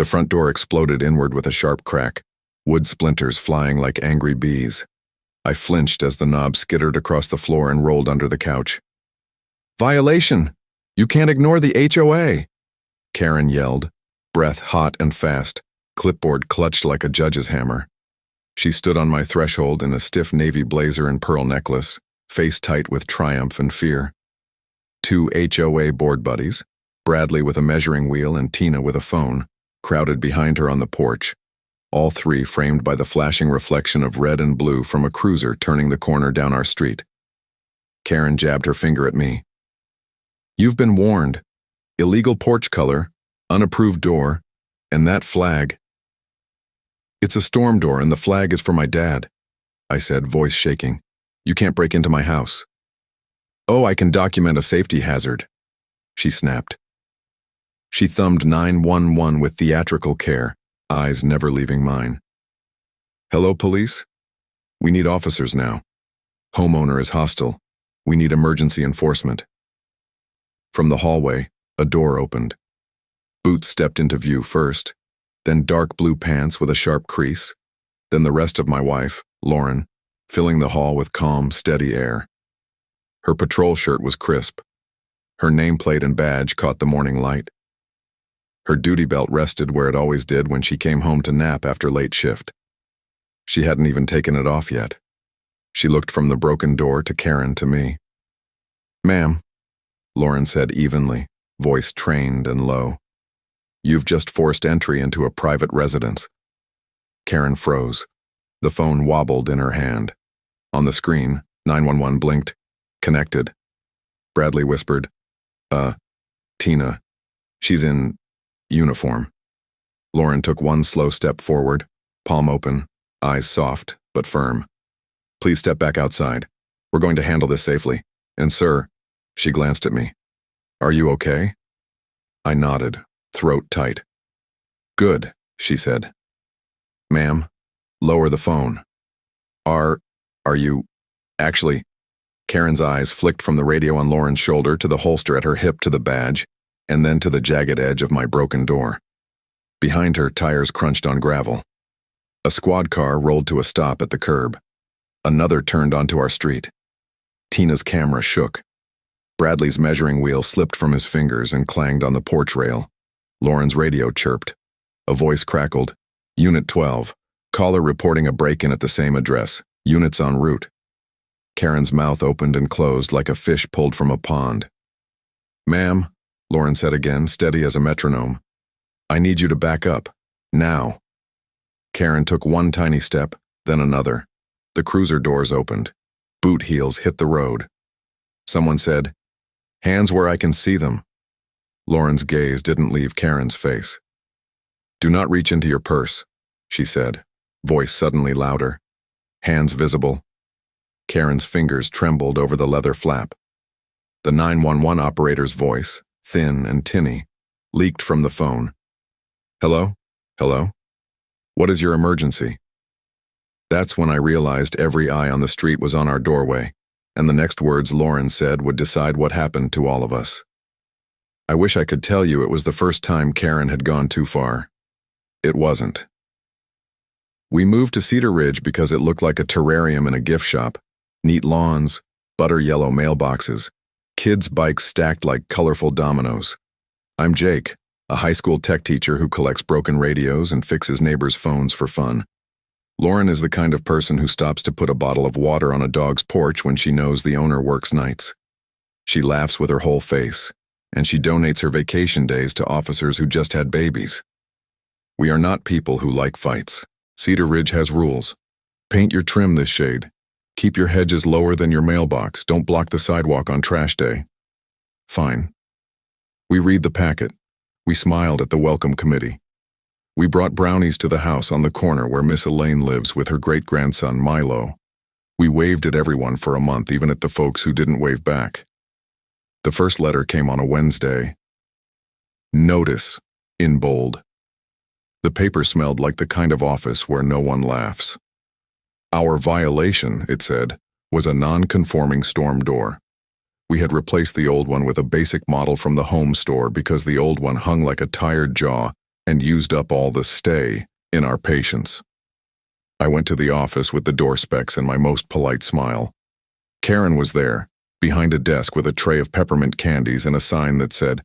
The front door exploded inward with a sharp crack, wood splinters flying like angry bees. I flinched as the knob skittered across the floor and rolled under the couch. "Violation! You can't ignore the HOA!" Karen yelled, breath hot and fast, clipboard clutched like a judge's hammer. She stood on my threshold in a stiff navy blazer and pearl necklace, face tight with triumph and fear. 2 HOA board buddies, Bradley with a measuring wheel and Tina with a phone, crowded behind her on the porch, all three framed by the flashing reflection of red and blue from a cruiser turning the corner down our street. Karen jabbed her finger at me. "You've been warned. Illegal porch color, unapproved door, and that flag." "It's a storm door and the flag is for my dad," I said, voice shaking. "You can't break into my house." "Oh, I can document a safety hazard," she snapped. She thumbed 911 with theatrical care, eyes never leaving mine. "Hello, police? We need officers now. Homeowner is hostile. We need emergency enforcement." From the hallway, a door opened. Boots stepped into view first, then dark blue pants with a sharp crease, then the rest of my wife, Lauren, filling the hall with calm, steady air. Her patrol shirt was crisp. Her nameplate and badge caught the morning light. Her duty belt rested where it always did when she came home to nap after late shift. She hadn't even taken it off yet. She looked from the broken door to Karen to me. "Ma'am," Lauren said evenly, voice trained and low. "You've just forced entry into a private residence." Karen froze. The phone wobbled in her hand. On the screen, 911 blinked. "Connected." Bradley whispered, Tina. She's in uniform." Lauren took one slow step forward, palm open, eyes soft but firm. "Please step back outside. We're going to handle this safely. And sir," she glanced at me, "are you okay?" I nodded, throat tight. "Good," she said. "Ma'am, lower the phone." Are you, actually?" Karen's eyes flicked from the radio on Lauren's shoulder to the holster at her hip to the badge, and then to the jagged edge of my broken door. Behind her, tires crunched on gravel. A squad car rolled to a stop at the curb. Another turned onto our street. Tina's camera shook. Bradley's measuring wheel slipped from his fingers and clanged on the porch rail. Lauren's radio chirped. A voice crackled. "Unit 12. Caller reporting a break-in at the same address. Units en route." Karen's mouth opened and closed like a fish pulled from a pond. "Ma'am," Lauren said again, steady as a metronome, "I need you to back up. Now." Karen took one tiny step, then another. The cruiser doors opened. Boot heels hit the road. Someone said, "Hands where I can see them." Lauren's gaze didn't leave Karen's face. "Do not reach into your purse," she said, voice suddenly louder. Hands visible. Karen's fingers trembled over the leather flap. The 911 operator's voice, thin and tinny, leaked from the phone. "Hello? Hello? What is your emergency?" That's when I realized every eye on the street was on our doorway, and the next words Lauren said would decide what happened to all of us. I wish I could tell you it was the first time Karen had gone too far. It wasn't. We moved to Cedar Ridge because it looked like a terrarium in a gift shop. Neat lawns, butter yellow mailboxes, kids' bikes stacked like colorful dominoes. I'm Jake, a high school tech teacher who collects broken radios and fixes neighbors' phones for fun. Lauren is the kind of person who stops to put a bottle of water on a dog's porch when she knows the owner works nights. She laughs with her whole face, and she donates her vacation days to officers who just had babies. We are not people who like fights. Cedar Ridge has rules. Paint your trim this shade. Keep your hedges lower than your mailbox. Don't block the sidewalk on trash day. Fine. We read the packet. We smiled at the welcome committee. We brought brownies to the house on the corner where Miss Elaine lives with her great-grandson Milo. We waved at everyone for a month, even at the folks who didn't wave back. The first letter came on a Wednesday. Notice, in bold. The paper smelled like the kind of office where no one laughs. Our violation, it said, was a non-conforming storm door. We had replaced the old one with a basic model from the home store because the old one hung like a tired jaw and used up all the stay in our patience. I went to the office with the door specs and my most polite smile. Karen was there, behind a desk with a tray of peppermint candies and a sign that said,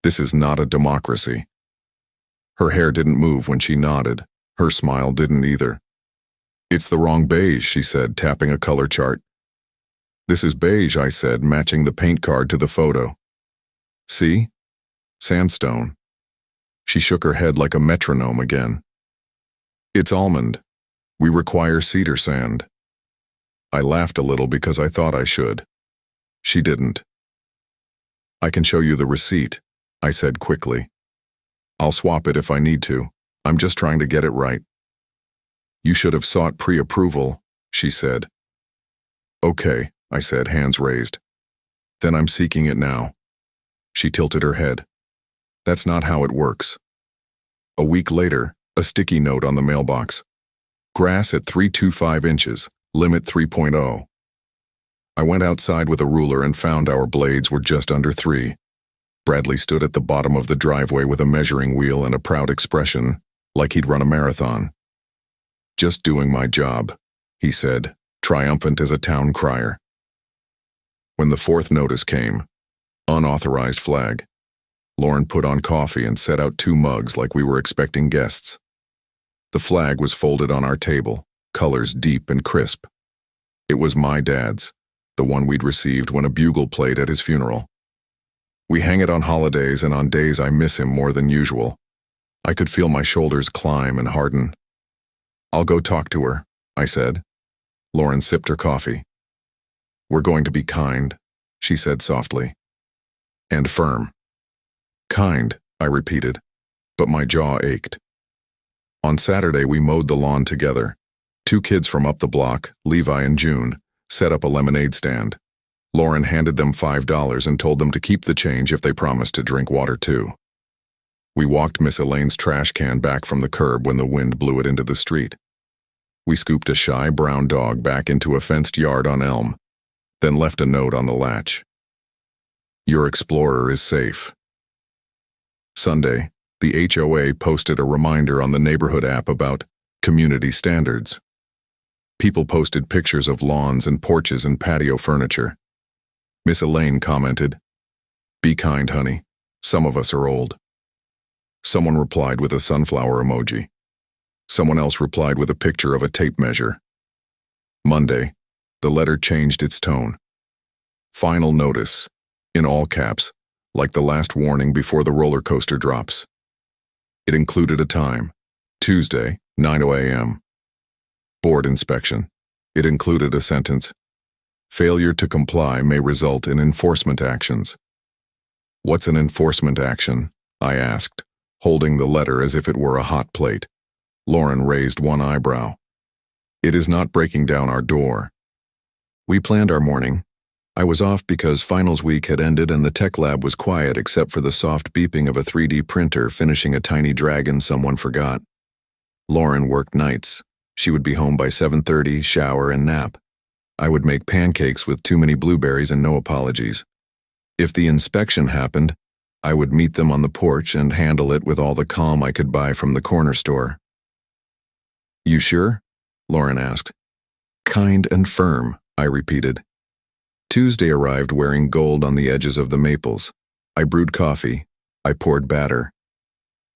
"This is not a democracy." Her hair didn't move when she nodded. Her smile didn't either. "It's the wrong beige," she said, tapping a color chart. "This is beige," I said, matching the paint card to the photo. "See? Sandstone." She shook her head like a metronome again. "It's almond. We require cedar sand." I laughed a little because I thought I should. She didn't. "I can show you the receipt," I said quickly. "I'll swap it if I need to. I'm just trying to get it right." "You should have sought pre-approval," she said. "Okay," I said, hands raised. "Then I'm seeking it now." She tilted her head. "That's not how it works." A week later, a sticky note on the mailbox. "Grass at 325 inches, limit 3.0. I went outside with a ruler and found our blades were just under 3. Bradley stood at the bottom of the driveway with a measuring wheel and a proud expression, like he'd run a marathon. "Just doing my job," he said, triumphant as a town crier. When the fourth notice came, unauthorized flag, Lauren put on coffee and set out 2 mugs like we were expecting guests. The flag was folded on our table, colors deep and crisp. It was my dad's, the one we'd received when a bugle played at his funeral. We hang it on holidays and on days I miss him more than usual. I could feel my shoulders climb and harden. "I'll go talk to her," I said. Lauren sipped her coffee. "We're going to be kind," she said softly. "And firm." "Kind," I repeated, but my jaw ached. On Saturday, we mowed the lawn together. 2 kids from up the block, Levi and June, set up a lemonade stand. Lauren handed them $5 and told them to keep the change if they promised to drink water too. We walked Miss Elaine's trash can back from the curb when the wind blew it into the street. We scooped a shy brown dog back into a fenced yard on Elm, then left a note on the latch. "Your Explorer is safe." Sunday, the HOA posted a reminder on the neighborhood app about community standards. People posted pictures of lawns and porches and patio furniture. Miss Elaine commented, "Be kind, honey. Some of us are old." Someone replied with a sunflower emoji. Someone else replied with a picture of a tape measure. Monday, the letter changed its tone. "Final notice," in all caps, like the last warning before the roller coaster drops. It included a time, Tuesday, 9 a.m. Board inspection. It included a sentence, "Failure to comply may result in enforcement actions." "What's an enforcement action?" I asked, holding the letter as if it were a hot plate. Lauren raised one eyebrow. "It is not breaking down our door." We planned our morning. I was off because finals week had ended and the tech lab was quiet except for the soft beeping of a 3D printer finishing a tiny dragon someone forgot. Lauren worked nights. She would be home by 7:30, shower and nap. I would make pancakes with too many blueberries and no apologies. If the inspection happened, I would meet them on the porch and handle it with all the calm I could buy from the corner store. "You sure?" Lauren asked. "Kind and firm," I repeated. Tuesday arrived wearing gold on the edges of the maples. I brewed coffee. I poured batter.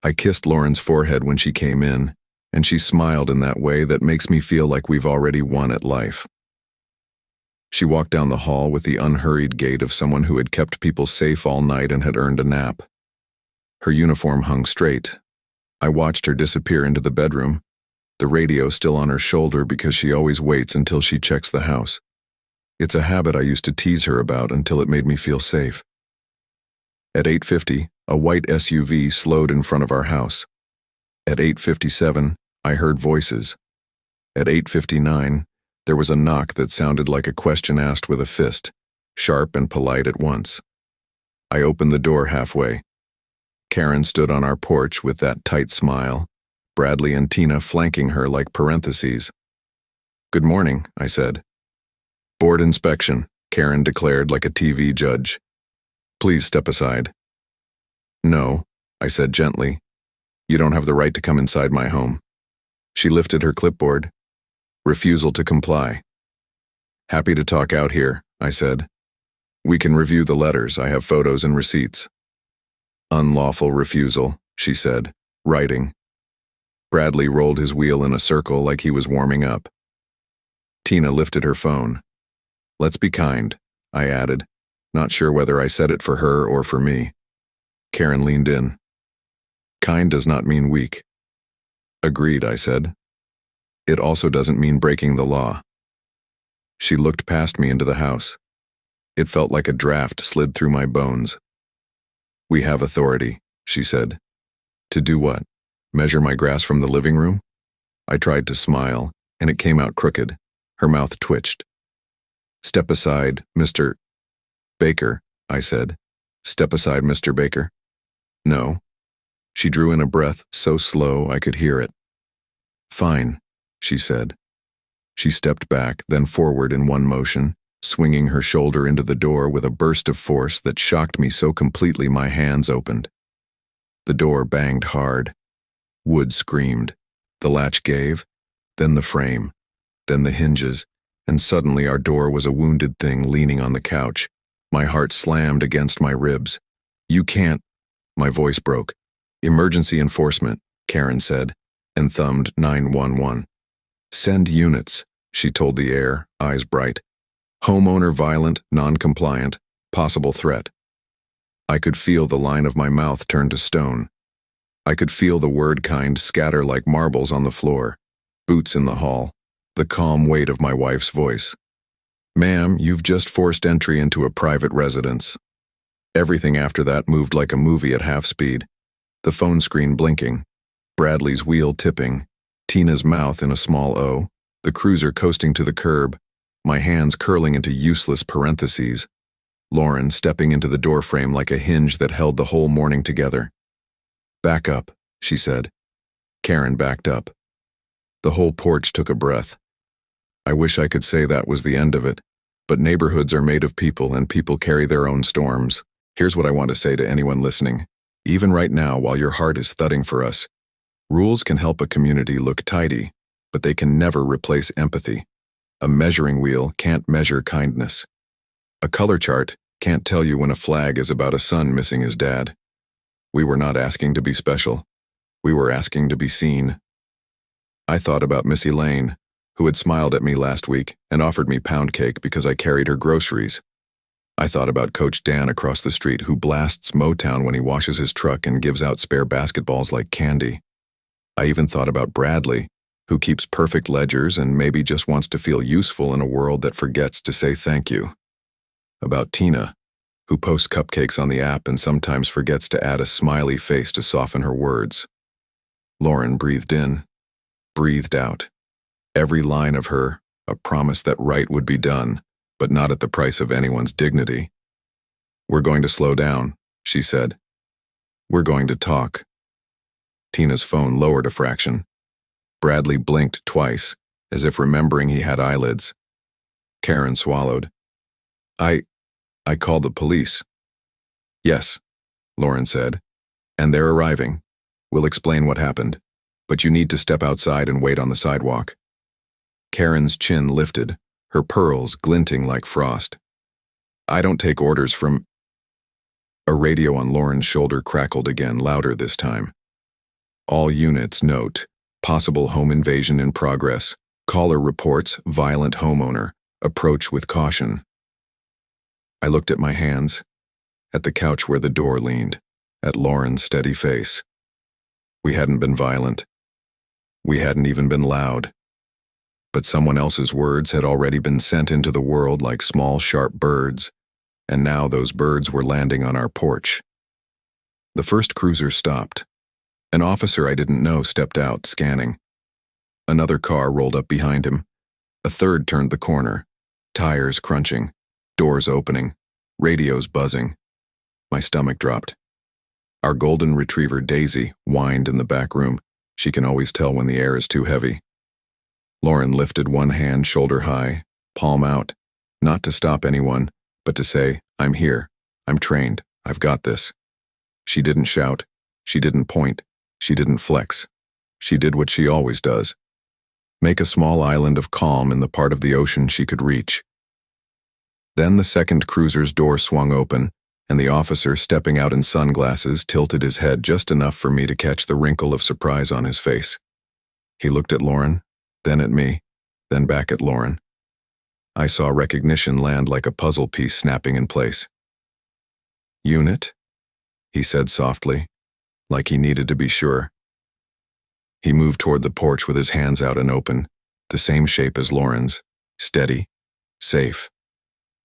I kissed Lauren's forehead when she came in, and she smiled in that way that makes me feel like we've already won at life. She walked down the hall with the unhurried gait of someone who had kept people safe all night and had earned a nap. Her uniform hung straight. I watched her disappear into the bedroom, the radio still on her shoulder because she always waits until she checks the house. It's a habit I used to tease her about until it made me feel safe. At 8:50, a white SUV slowed in front of our house. At 8:57, I heard voices. At 8:59, there was a knock that sounded like a question asked with a fist, sharp and polite at once. I opened the door halfway. Karen stood on our porch with that tight smile, Bradley and Tina flanking her like parentheses. "Good morning," I said. "Board inspection," Karen declared like a TV judge. "Please step aside." "No," I said gently. You don't have the right to come inside my home. She lifted her clipboard. Refusal to comply. Happy to talk out here, I said. We can review the letters. I have photos and receipts. Unlawful refusal, she said, writing. Bradley rolled his wheel in a circle like he was warming up. Tina lifted her phone. Let's be kind, I added, not sure whether I said it for her or for me. Karen leaned in. Kind does not mean weak. Agreed, I said. It also doesn't mean breaking the law. She looked past me into the house. It felt like a draft slid through my bones. We have authority, she said. To do what? Measure my grass from the living room? I tried to smile, and it came out crooked. Her mouth twitched. Step aside, Mr. Baker, I said. Step aside, Mr. Baker. No. She drew in a breath so slow I could hear it. Fine, she said. She stepped back, then forward in one motion, swinging her shoulder into the door with a burst of force that shocked me so completely my hands opened. The door banged hard. Wood screamed. The latch gave, then the frame, then the hinges, and suddenly our door was a wounded thing leaning on the couch. My heart slammed against my ribs. You can't. My voice broke. Emergency enforcement, Karen said, and thumbed 911. Send units, she told the air, eyes bright. Homeowner violent, non-compliant, possible threat. I could feel the line of my mouth turn to stone. I could feel the word kind scatter like marbles on the floor. Boots in the hall. The calm weight of my wife's voice. Ma'am, you've just forced entry into a private residence. Everything after that moved like a movie at half speed. The phone screen blinking. Bradley's wheel tipping. Tina's mouth in a small O. The cruiser coasting to the curb. My hands curling into useless parentheses. Lauren stepping into the doorframe like a hinge that held the whole morning together. Back up, she said. Karen backed up. The whole porch took a breath. I wish I could say that was the end of it, but neighborhoods are made of people and people carry their own storms. Here's what I want to say to anyone listening. Even right now, while your heart is thudding for us, rules can help a community look tidy, but they can never replace empathy. A measuring wheel can't measure kindness. A color chart can't tell you when a flag is about a son missing his dad. We were not asking to be special. We were asking to be seen. I thought about Missy Lane, who had smiled at me last week and offered me pound cake because I carried her groceries. I thought about Coach Dan across the street who blasts Motown when he washes his truck and gives out spare basketballs like candy. I even thought about Bradley, who keeps perfect ledgers and maybe just wants to feel useful in a world that forgets to say thank you. About Tina, who posts cupcakes on the app and sometimes forgets to add a smiley face to soften her words. Lauren breathed in, breathed out. Every line of her, a promise that right would be done, but not at the price of anyone's dignity. We're going to slow down, she said. We're going to talk. Tina's phone lowered a fraction. Bradley blinked twice, as if remembering he had eyelids. Karen swallowed. I called the police. Yes, Lauren said, and they're arriving. We'll explain what happened, but you need to step outside and wait on the sidewalk. Karen's chin lifted, her pearls glinting like frost. I don't take orders from... A radio on Lauren's shoulder crackled again, louder this time. All units note, possible home invasion in progress. Caller reports violent homeowner. Approach with caution. I looked at my hands, at the couch where the door leaned, at Lauren's steady face. We hadn't been violent. We hadn't even been loud. But someone else's words had already been sent into the world like small, sharp birds, and now those birds were landing on our porch. The first cruiser stopped. An officer I didn't know stepped out, scanning. Another car rolled up behind him. A third turned the corner, tires crunching, doors opening, radios buzzing. My stomach dropped. Our golden retriever, Daisy, whined in the back room. She can always tell when the air is too heavy. Lauren lifted one hand shoulder high, palm out, not to stop anyone, but to say, I'm here, I'm trained, I've got this. She didn't shout, she didn't point, She didn't flex. She did what she always does. Make a small island of calm in the part of the ocean she could reach. Then the second cruiser's door swung open, and the officer, stepping out in sunglasses, tilted his head just enough for me to catch the wrinkle of surprise on his face. He looked at Lauren, then at me, then back at Lauren. I saw recognition land like a puzzle piece snapping in place. "Unit?" he said softly, like he needed to be sure. He moved toward the porch with his hands out and open, the same shape as Lauren's, steady, safe.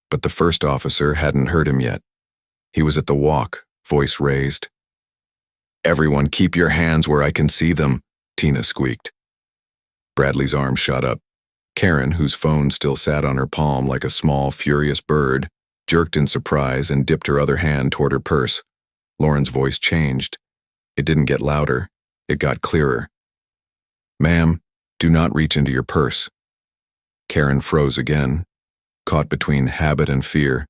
But the first officer hadn't heard him yet. He was at the walk, voice raised. "Everyone keep your hands where I can see them," Tina squeaked. Bradley's arm shot up. Karen, whose phone still sat on her palm like a small, furious bird, jerked in surprise and dipped her other hand toward her purse. Lauren's voice changed. It didn't get louder. It got clearer. "Ma'am, do not reach into your purse." Karen froze again, caught between habit and fear,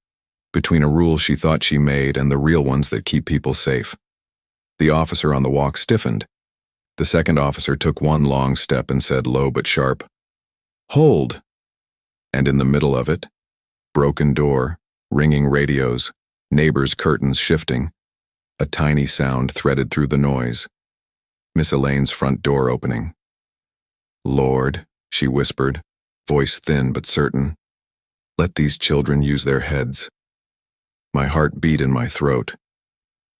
between a rule she thought she made and the real ones that keep people safe. The officer on the walk stiffened. The second officer took one long step and said low but sharp, "Hold." And in the middle of it, broken door, ringing radios, neighbors' curtains shifting, a tiny sound threaded through the noise. Miss Elaine's front door opening. "Lord," she whispered, voice thin but certain, "let these children use their heads." My heart beat in my throat.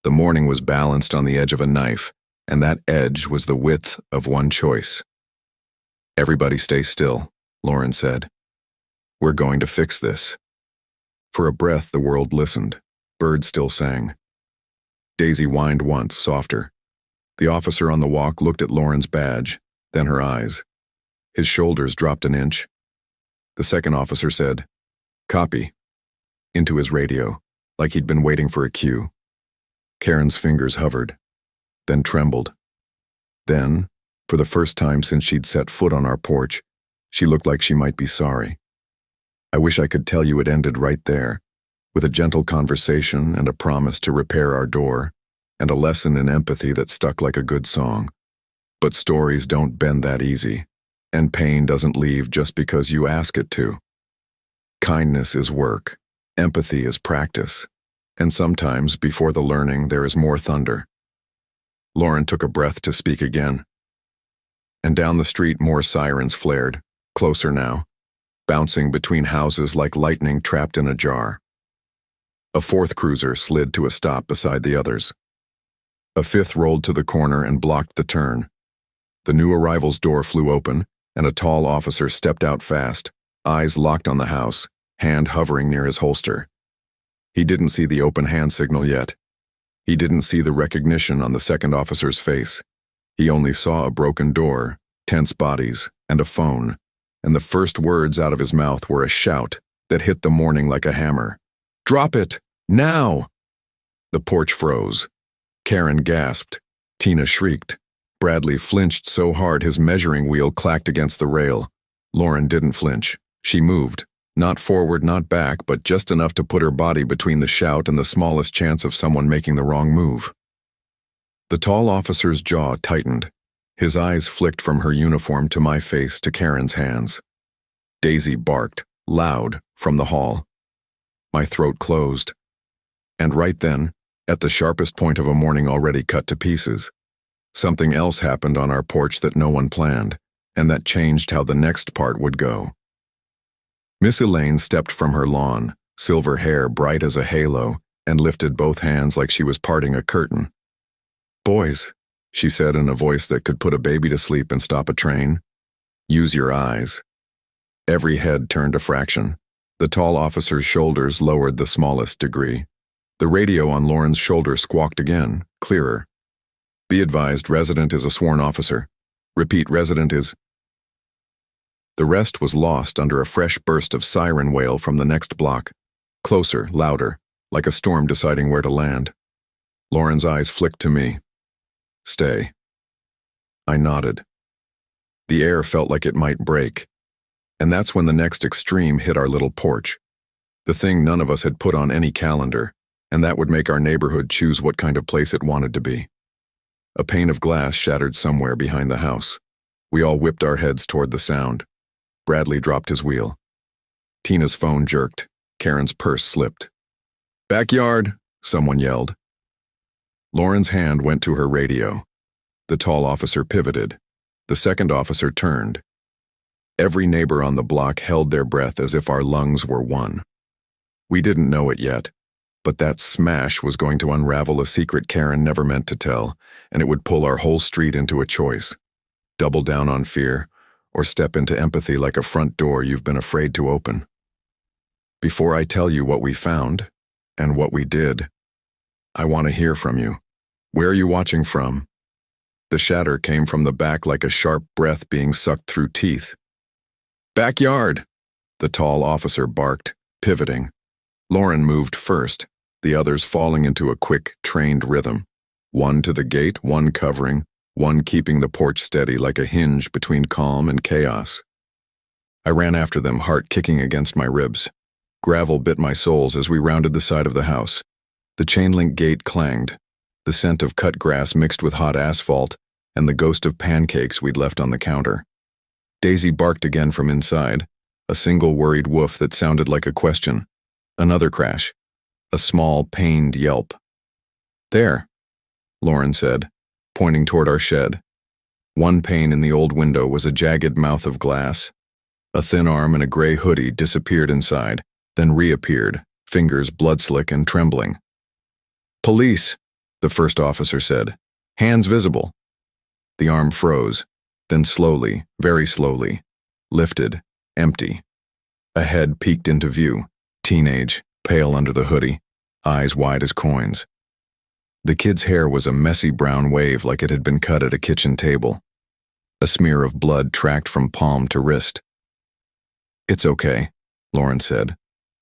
The morning was balanced on the edge of a knife, and that edge was the width of one choice. "Everybody stay still," Lauren said. "We're going to fix this." For a breath, the world listened. Birds still sang. Daisy whined once, softer. The officer on the walk looked at Lauren's badge, then her eyes. His shoulders dropped an inch. The second officer said, "Copy," into his radio, like he'd been waiting for a cue. Karen's fingers hovered, then trembled. Then, for the first time since she'd set foot on our porch, she looked like she might be sorry. I wish I could tell you it ended right there, with a gentle conversation and a promise to repair our door, and a lesson in empathy that stuck like a good song. But stories don't bend that easy, and pain doesn't leave just because you ask it to. Kindness is work, empathy is practice, and sometimes before the learning there is more thunder. Lauren took a breath to speak again. And down the street more sirens flared, closer now, bouncing between houses like lightning trapped in a jar. A fourth cruiser slid to a stop beside the others. A fifth rolled to the corner and blocked the turn. The new arrival's door flew open, and a tall officer stepped out fast, eyes locked on the house, hand hovering near his holster. He didn't see the open hand signal yet. He didn't see the recognition on the second officer's face. He only saw a broken door, tense bodies, and a phone, and the first words out of his mouth were a shout that hit the morning like a hammer. "Drop it! Now!" The porch froze. Karen gasped. Tina shrieked. Bradley flinched so hard his measuring wheel clacked against the rail. Lauren didn't flinch. She moved. Not forward, not back, but just enough to put her body between the shout and the smallest chance of someone making the wrong move. The tall officer's jaw tightened. His eyes flicked from her uniform to my face to Karen's hands. Daisy barked, loud, from the hall. My throat closed. And right then, at the sharpest point of a morning already cut to pieces, something else happened on our porch that no one planned, and that changed how the next part would go. Miss Elaine stepped from her lawn, silver hair bright as a halo, and lifted both hands like she was parting a curtain. "Boys," she said in a voice that could put a baby to sleep and stop a train, "use your eyes." Every head turned a fraction. The tall officer's shoulders lowered the smallest degree. The radio on Lauren's shoulder squawked again, clearer. "Be advised, resident is a sworn officer. Repeat, resident is..." The rest was lost under a fresh burst of siren wail from the next block. Closer, louder, like a storm deciding where to land. Lauren's eyes flicked to me. "Stay." I nodded. The air felt like it might break. And that's when the next extreme hit our little porch. The thing none of us had put on any calendar, and that would make our neighborhood choose what kind of place it wanted to be. A pane of glass shattered somewhere behind the house. We all whipped our heads toward the sound. Bradley dropped his wheel. Tina's phone jerked. Karen's purse slipped. "Backyard!" someone yelled. Lauren's hand went to her radio. The tall officer pivoted. The second officer turned. Every neighbor on the block held their breath as if our lungs were one. We didn't know it yet, but that smash was going to unravel a secret Karen never meant to tell, and it would pull our whole street into a choice. Double down on fear, or step into empathy like a front door you've been afraid to open. Before I tell you what we found, and what we did, I want to hear from you. Where are you watching from? The shatter came from the back like a sharp breath being sucked through teeth. "Backyard!" the tall officer barked, pivoting. Lauren moved first, the others falling into a quick, trained rhythm. One to the gate, one covering, one keeping the porch steady like a hinge between calm and chaos. I ran after them, heart kicking against my ribs. Gravel bit my soles as we rounded the side of the house. The chain-link gate clanged. The scent of cut grass mixed with hot asphalt, and the ghost of pancakes we'd left on the counter. Daisy barked again from inside, a single worried woof that sounded like a question. Another crash. A small, pained yelp. "There," Lauren said, pointing toward our shed. One pane in the old window was a jagged mouth of glass. A thin arm in a gray hoodie disappeared inside, then reappeared, fingers blood-slick and trembling. "Police," the first officer said. "Hands visible." The arm froze, then slowly, very slowly, lifted, empty. A head peeked into view, teenage, pale under the hoodie, eyes wide as coins. The kid's hair was a messy brown wave like it had been cut at a kitchen table. A smear of blood tracked from palm to wrist. "It's okay," Lauren said,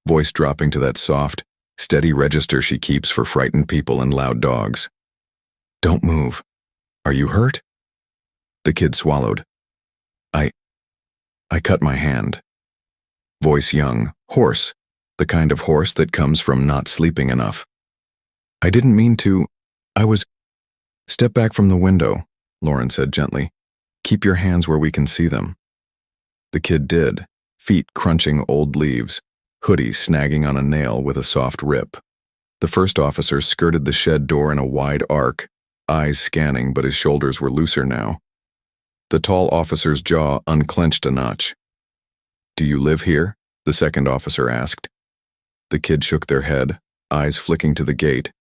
voice dropping to that soft, steady register she keeps for frightened people and loud dogs. "Don't move. Are you hurt?" The kid swallowed. I cut my hand." Voice young, hoarse, the kind of hoarse that comes from not sleeping enough. "I didn't mean to. Step back from the window," Lauren said gently. "Keep your hands where we can see them." The kid did, feet crunching old leaves, hoodie snagging on a nail with a soft rip. The first officer skirted the shed door in a wide arc, eyes scanning, but his shoulders were looser now. The tall officer's jaw unclenched a notch. "Do you live here?" the second officer asked. The kid shook their head, eyes flicking to the gate,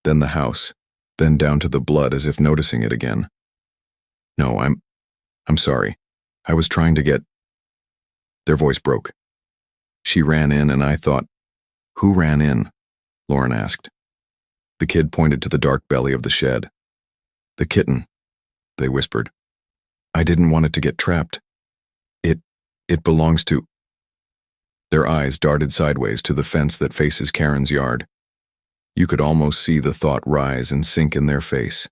then the house, then down to the blood as if noticing it again. "No, I'm sorry. I was trying to get—" Their voice broke. "She ran in and I thought—" "Who ran in?" Lauren asked. The kid pointed to the dark belly of the shed. "The kitten," they whispered. "I didn't want it to get trapped. It belongs to—" Their eyes darted sideways to the fence that faces Karen's yard. You could almost see the thought rise and sink in their face.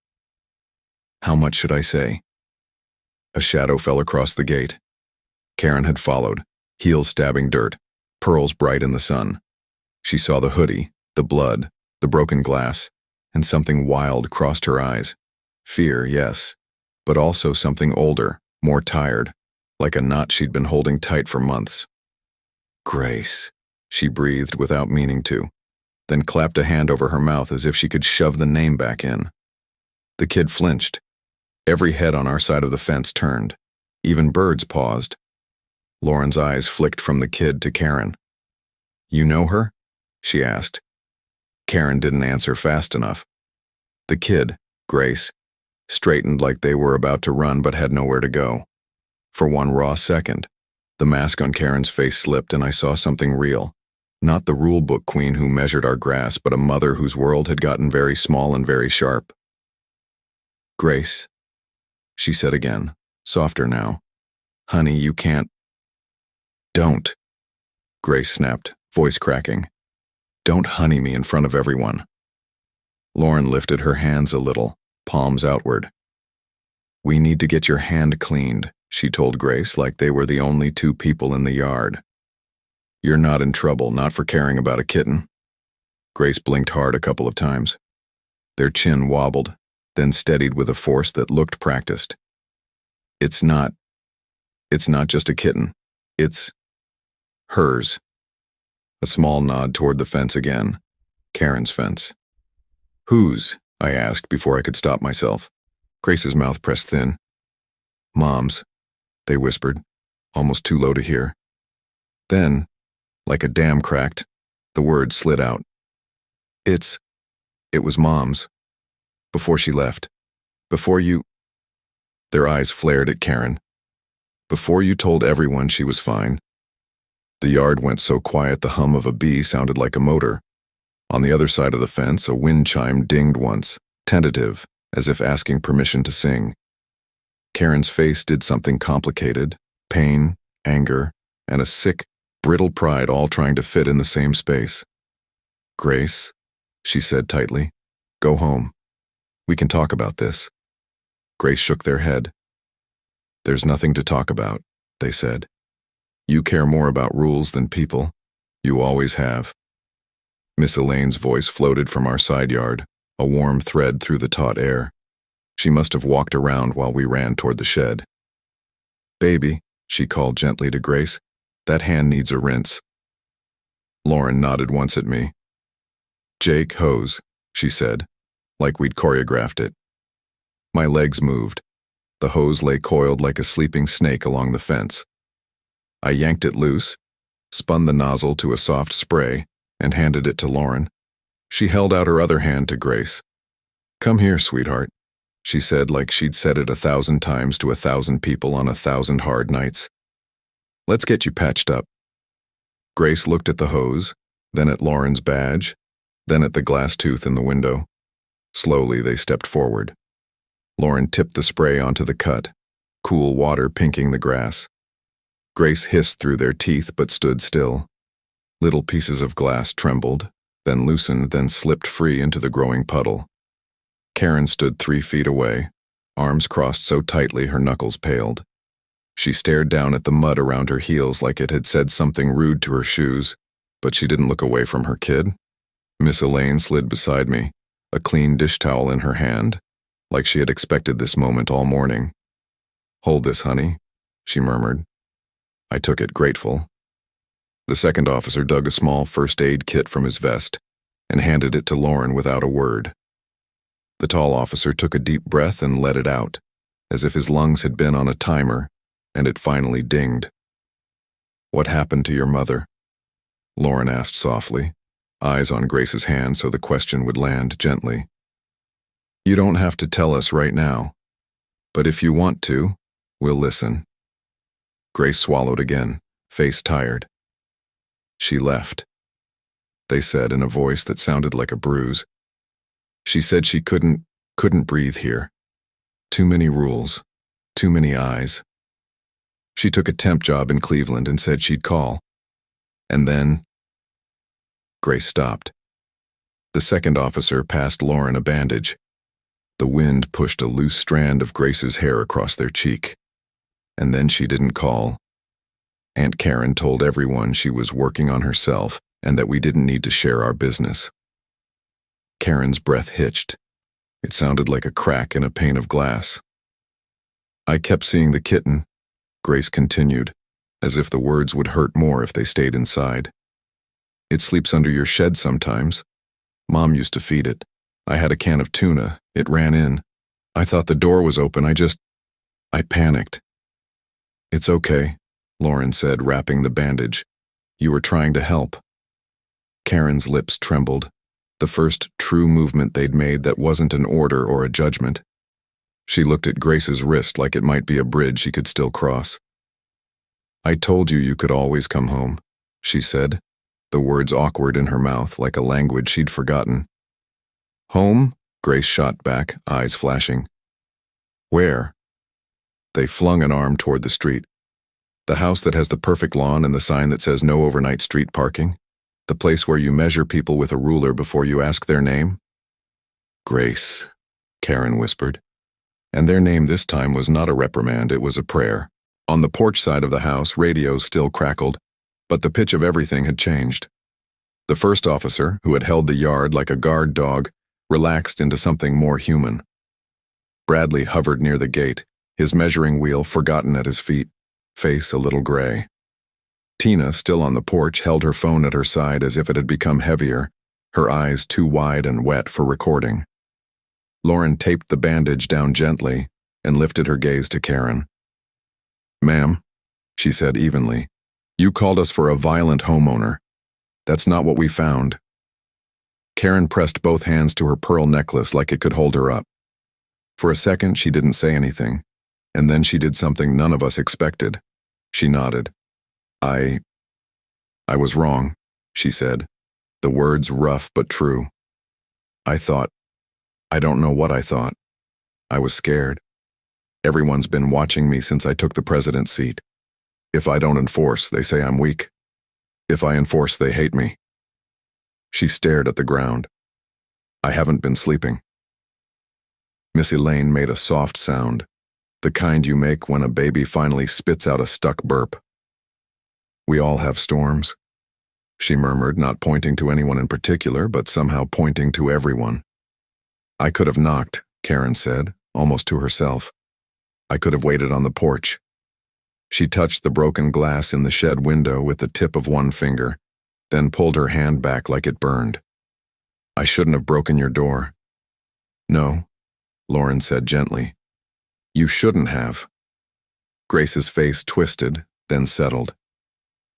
How much should I say? A shadow fell across the gate. Karen had followed, heels stabbing dirt, pearls bright in the sun. She saw the hoodie, the blood, the broken glass, and something wild crossed her eyes. Fear, yes, but also something older, more tired, like a knot she'd been holding tight for months. "Grace," she breathed without meaning to, then clapped a hand over her mouth as if she could shove the name back in. The kid flinched. Every head on our side of the fence turned. Even birds paused. Lauren's eyes flicked from the kid to Karen. "You know her?" she asked. Karen didn't answer fast enough. The kid, Grace, straightened like they were about to run but had nowhere to go. For one raw second, the mask on Karen's face slipped and I saw something real. Not the rule book queen who measured our grass, but a mother whose world had gotten very small and very sharp. "Grace," she said again, softer now. "Honey, you can't—" "Don't," Grace snapped, voice cracking. "Don't honey me in front of everyone." Lauren lifted her hands a little, palms outward. "We need to get your hand cleaned," she told Grace like they were the only two people in the yard. "You're not in trouble, not for caring about a kitten." Grace blinked hard a couple of times. Their chin wobbled. then steadied with a force that looked practiced. It's not just a kitten. It's hers. A small nod toward the fence again. Karen's fence. Whose? I asked before I could stop myself. Grace's mouth pressed thin. Mom's, they whispered, almost too low to hear. Then, like a dam cracked, the word slid out. It was Mom's. Before she left. Before you... Their eyes flared at Karen. Before you told everyone she was fine. The yard went so quiet the hum of a bee sounded like a motor. On the other side of the fence, a wind chime dinged once, tentative, as if asking permission to sing. Karen's face did something complicated, pain, anger, and a sick, brittle pride all trying to fit in the same space. Grace, she said tightly, go home. We can talk about this. Grace shook their head. There's nothing to talk about, they said. You care more about rules than people. You always have. Miss Elaine's voice floated from our side yard, a warm thread through the taut air. She must have walked around while we ran toward the shed. Baby, she called gently to Grace, that hand needs a rinse. Lauren nodded once at me. Jake, hose, she said, like we'd choreographed it. My legs moved. The hose lay coiled like a sleeping snake along the fence. I yanked it loose, spun the nozzle to a soft spray, and handed it to Lauren. She held out her other hand to Grace. Come here, sweetheart, she said like she'd said it 1,000 times to 1,000 people on 1,000 hard nights. Let's get you patched up. Grace looked at the hose, then at Lauren's badge, then at the glass tooth in the window. Slowly they stepped forward. Lauren tipped the spray onto the cut, cool water pinking the grass. Grace hissed through their teeth but stood still. Little pieces of glass trembled, then loosened, then slipped free into the growing puddle. Karen stood 3 feet away, arms crossed so tightly her knuckles paled. She stared down at the mud around her heels like it had said something rude to her shoes, but she didn't look away from her kid. Miss Elaine slid beside me, a clean dish towel in her hand, like she had expected this moment all morning. Hold this, honey, she murmured. I took it, grateful. The second officer dug a small first aid kit from his vest and handed it to Lauren without a word. The tall officer took a deep breath and let it out, as if his lungs had been on a timer, and it finally dinged. What happened to your mother? Lauren asked softly, eyes on Grace's hand so the question would land gently. You don't have to tell us right now, but if you want to, we'll listen. Grace swallowed again, face tired. She left, they said in a voice that sounded like a bruise. She said she couldn't breathe here. Too many rules, too many eyes. She took a temp job in Cleveland and said she'd call. And then... Grace stopped. The second officer passed Lauren a bandage. The wind pushed a loose strand of Grace's hair across their cheek. And then she didn't call. Aunt Karen told everyone she was working on herself and that we didn't need to share our business. Karen's breath hitched. It sounded like a crack in a pane of glass. I kept seeing the kitten, Grace continued, as if the words would hurt more if they stayed inside. It sleeps under your shed sometimes. Mom used to feed it. I had a can of tuna. It ran in. I thought the door was open. I panicked. It's okay, Lauren said, wrapping the bandage. You were trying to help. Karen's lips trembled, the first true movement they'd made that wasn't an order or a judgment. She looked at Grace's wrist like it might be a bridge she could still cross. I told you you could always come home, she said, the words awkward in her mouth like a language she'd forgotten. Home? Grace shot back, eyes flashing. Where? They flung an arm toward the street. The house that has the perfect lawn and the sign that says no overnight street parking? The place where you measure people with a ruler before you ask their name? Grace, Karen whispered. And their name this time was not a reprimand, it was a prayer. On the porch side of the house, radios still crackled, but the pitch of everything had changed. The first officer, who had held the yard like a guard dog, relaxed into something more human. Bradley hovered near the gate, his measuring wheel forgotten at his feet, face a little gray. Tina, still on the porch, held her phone at her side as if it had become heavier, her eyes too wide and wet for recording. Lauren taped the bandage down gently and lifted her gaze to Karen. "Ma'am," she said evenly, "you called us for a violent homeowner. That's not what we found." Karen pressed both hands to her pearl necklace like it could hold her up. For a second, she didn't say anything, and then she did something none of us expected. She nodded. I was wrong," she said, the words rough but true. I don't know what I thought. I was scared. Everyone's been watching me since I took the president's seat. If I don't enforce, they say I'm weak. If I enforce, they hate me." She stared at the ground. "I haven't been sleeping." Miss Elaine made a soft sound, the kind you make when a baby finally spits out a stuck burp. "We all have storms," she murmured, not pointing to anyone in particular, but somehow pointing to everyone. "I could have knocked," Karen said, almost to herself. "I could have waited on the porch." She touched the broken glass in the shed window with the tip of one finger, then pulled her hand back like it burned. "I shouldn't have broken your door." "No," Lauren said gently. "You shouldn't have." Grace's face twisted, then settled.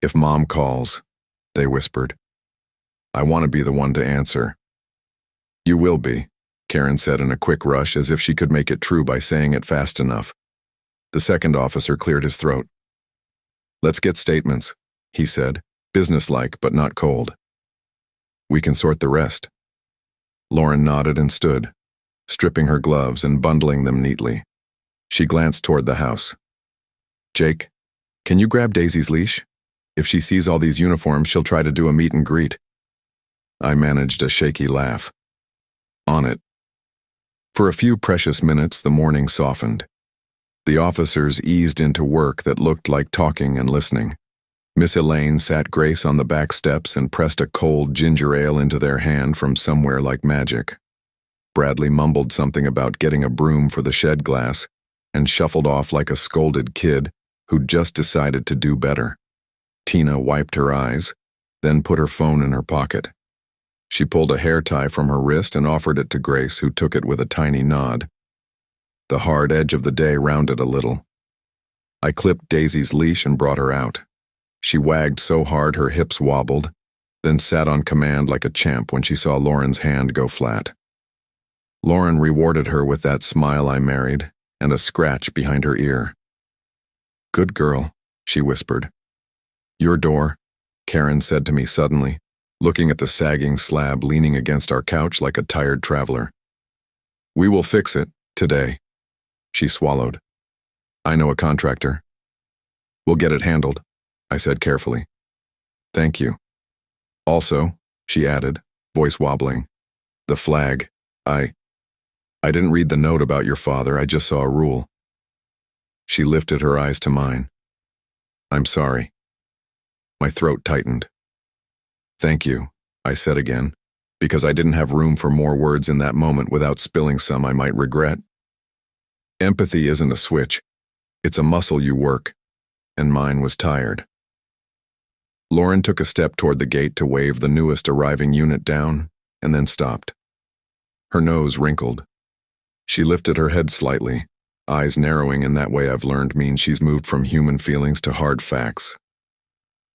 "If Mom calls," they whispered. "I want to be the one to answer." "You will be," Karen said in a quick rush, as if she could make it true by saying it fast enough. The second officer cleared his throat. "Let's get statements," he said, businesslike but not cold. "We can sort the rest." Lauren nodded and stood, stripping her gloves and bundling them neatly. She glanced toward the house. "Jake, can you grab Daisy's leash? If she sees all these uniforms, she'll try to do a meet and greet." I managed a shaky laugh. "On it." For a few precious minutes, the morning softened. The officers eased into work that looked like talking and listening. Miss Elaine sat Grace on the back steps and pressed a cold ginger ale into their hand from somewhere like magic. Bradley mumbled something about getting a broom for the shed glass and shuffled off like a scolded kid who'd just decided to do better. Tina wiped her eyes, then put her phone in her pocket. She pulled a hair tie from her wrist and offered it to Grace, who took it with a tiny nod. The hard edge of the day rounded a little. I clipped Daisy's leash and brought her out. She wagged so hard her hips wobbled, then sat on command like a champ when she saw Lauren's hand go flat. Lauren rewarded her with that smile I married and a scratch behind her ear. "Good girl," she whispered. "Your door," Karen said to me suddenly, looking at the sagging slab leaning against our couch like a tired traveler. "We will fix it, today." She swallowed. "I know a contractor." "We'll get it handled," I said carefully. "Thank you. Also," she added, voice wobbling, "the flag. I didn't read the note about your father, I just saw a rule." She lifted her eyes to mine. "I'm sorry." My throat tightened. "Thank you," I said again, because I didn't have room for more words in that moment without spilling some I might regret. Empathy isn't a switch. It's a muscle you work, and mine was tired. Lauren took a step toward the gate to wave the newest arriving unit down, and then stopped. Her nose wrinkled. She lifted her head slightly, eyes narrowing in that way I've learned means she's moved from human feelings to hard facts.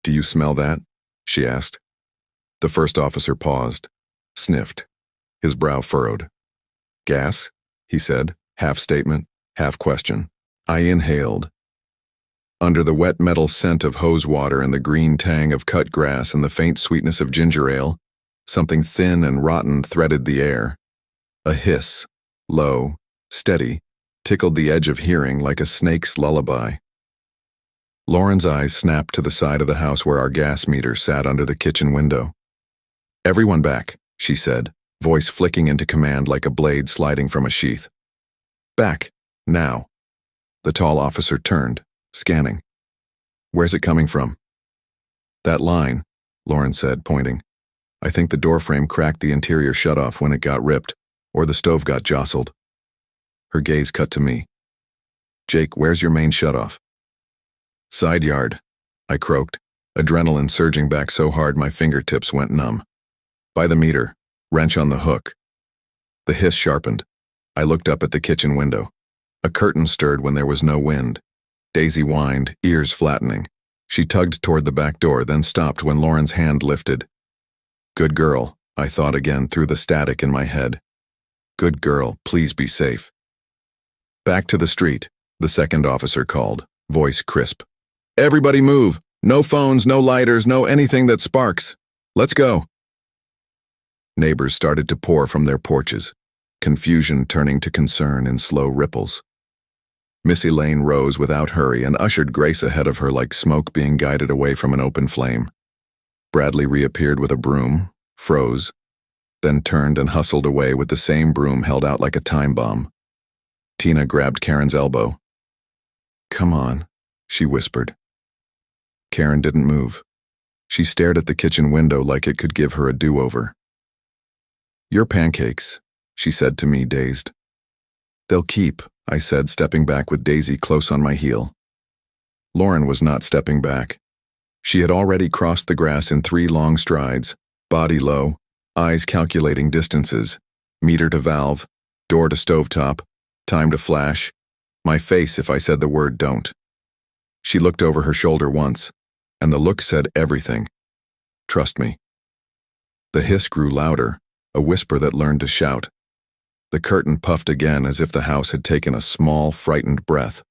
"Do you smell that?" she asked. The first officer paused, sniffed, his brow furrowed. "Gas?" he said, half statement, half question. I inhaled. Under the wet metal scent of hose water and the green tang of cut grass and the faint sweetness of ginger ale, something thin and rotten threaded the air. A hiss, low, steady, tickled the edge of hearing like a snake's lullaby. Lauren's eyes snapped to the side of the house where our gas meter sat under the kitchen window. "Everyone back," she said, voice flicking into command like a blade sliding from a sheath. "Back, now." The tall officer turned, scanning. "Where's it coming from?" "That line," Lauren said, pointing. "I think the doorframe cracked the interior shutoff when it got ripped, or the stove got jostled." Her gaze cut to me. Jake, where's your main shutoff? Side yard, I croaked, adrenaline surging back so hard my fingertips went numb. By the meter, wrench on the hook. The hiss sharpened. I looked up at the kitchen window. A curtain stirred when there was no wind. Daisy whined, ears flattening. She tugged toward the back door, then stopped when Lauren's hand lifted. Good girl, I thought again through the static in my head. Good girl, please be safe. Back to the street, the second officer called, voice crisp. Everybody move! No phones, no lighters, no anything that sparks. Let's go. Neighbors started to pour from their porches, confusion turning to concern in slow ripples. Miss Elaine rose without hurry and ushered Grace ahead of her like smoke being guided away from an open flame. Bradley reappeared with a broom, froze, then turned and hustled away with the same broom held out like a time bomb. Tina grabbed Karen's elbow. Come on, she whispered. Karen didn't move. She stared at the kitchen window like it could give her a do-over. Your pancakes, she said to me, dazed. They'll keep, I said, stepping back with Daisy close on my heel. Lauren was not stepping back. She had already crossed the grass in 3 long strides, body low, eyes calculating distances, meter to valve, door to stovetop, time to flash, my face if I said the word don't. She looked over her shoulder once, and the look said everything. Trust me. The hiss grew louder, a whisper that learned to shout. The curtain puffed again as if the house had taken a small, frightened breath.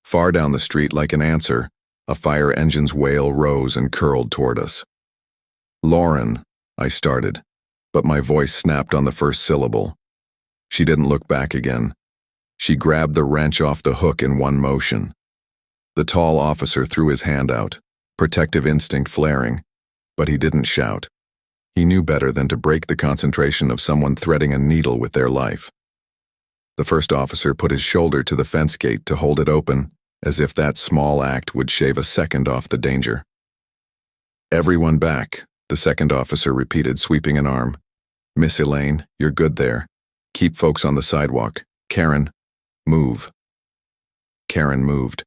Far down the street, like an answer, a fire engine's wail rose and curled toward us. Lauren, I started, but my voice snapped on the first syllable. She didn't look back again. She grabbed the wrench off the hook in one motion. The tall officer threw his hand out, protective instinct flaring, but he didn't shout. He knew better than to break the concentration of someone threading a needle with their life. The first officer put his shoulder to the fence gate to hold it open, as if that small act would shave a second off the danger. Everyone back, the second officer repeated, sweeping an arm. Miss Elaine, you're good there. Keep folks on the sidewalk. Karen, move. Karen moved.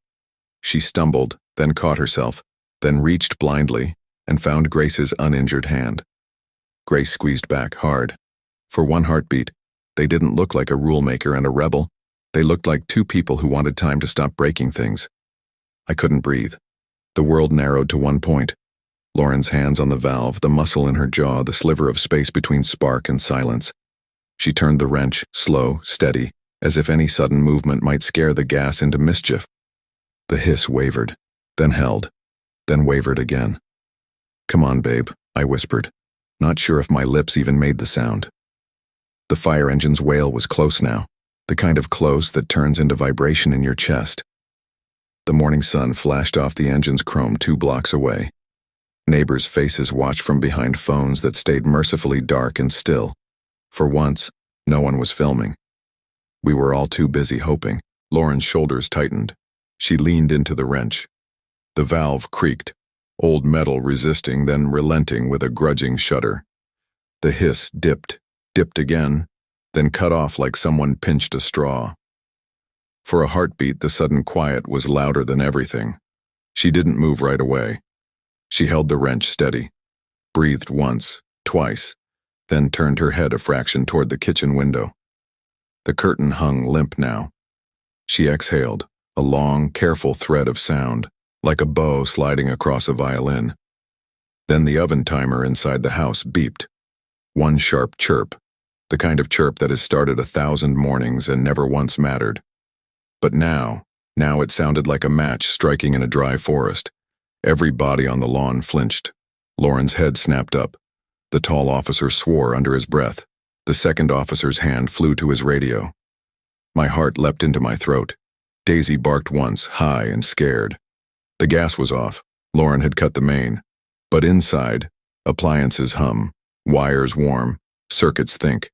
She stumbled, then caught herself, then reached blindly, and found Grace's uninjured hand. Grace squeezed back hard. For one heartbeat, they didn't look like a rulemaker and a rebel. They looked like 2 people who wanted time to stop breaking things. I couldn't breathe. The world narrowed to one point. Lauren's hands on the valve, the muscle in her jaw, the sliver of space between spark and silence. She turned the wrench, slow, steady, as if any sudden movement might scare the gas into mischief. The hiss wavered, then held, then wavered again. Come on, babe, I whispered, not sure if my lips even made the sound. The fire engine's wail was close now, the kind of close that turns into vibration in your chest. The morning sun flashed off the engine's chrome 2 blocks away. Neighbors' faces watched from behind phones that stayed mercifully dark and still. For once, no one was filming. We were all too busy hoping. Lauren's shoulders tightened. She leaned into the wrench. The valve creaked, old metal resisting, then relenting with a grudging shudder. The hiss dipped again, then cut off like someone pinched a straw. For a heartbeat, the sudden quiet was louder than everything. She didn't move right away. She held the wrench steady, breathed once, twice, then turned her head a fraction toward the kitchen window. The curtain hung limp now. She exhaled, a long, careful thread of sound, like a bow sliding across a violin. Then the oven timer inside the house beeped. One sharp chirp, the kind of chirp that has started 1,000 mornings and never once mattered. But now it sounded like a match striking in a dry forest. Every body on the lawn flinched. Lauren's head snapped up. The tall officer swore under his breath. The second officer's hand flew to his radio. My heart leapt into my throat. Daisy barked once, high and scared. The gas was off. Lauren had cut the main. But inside, appliances hum, wires warm, circuits think.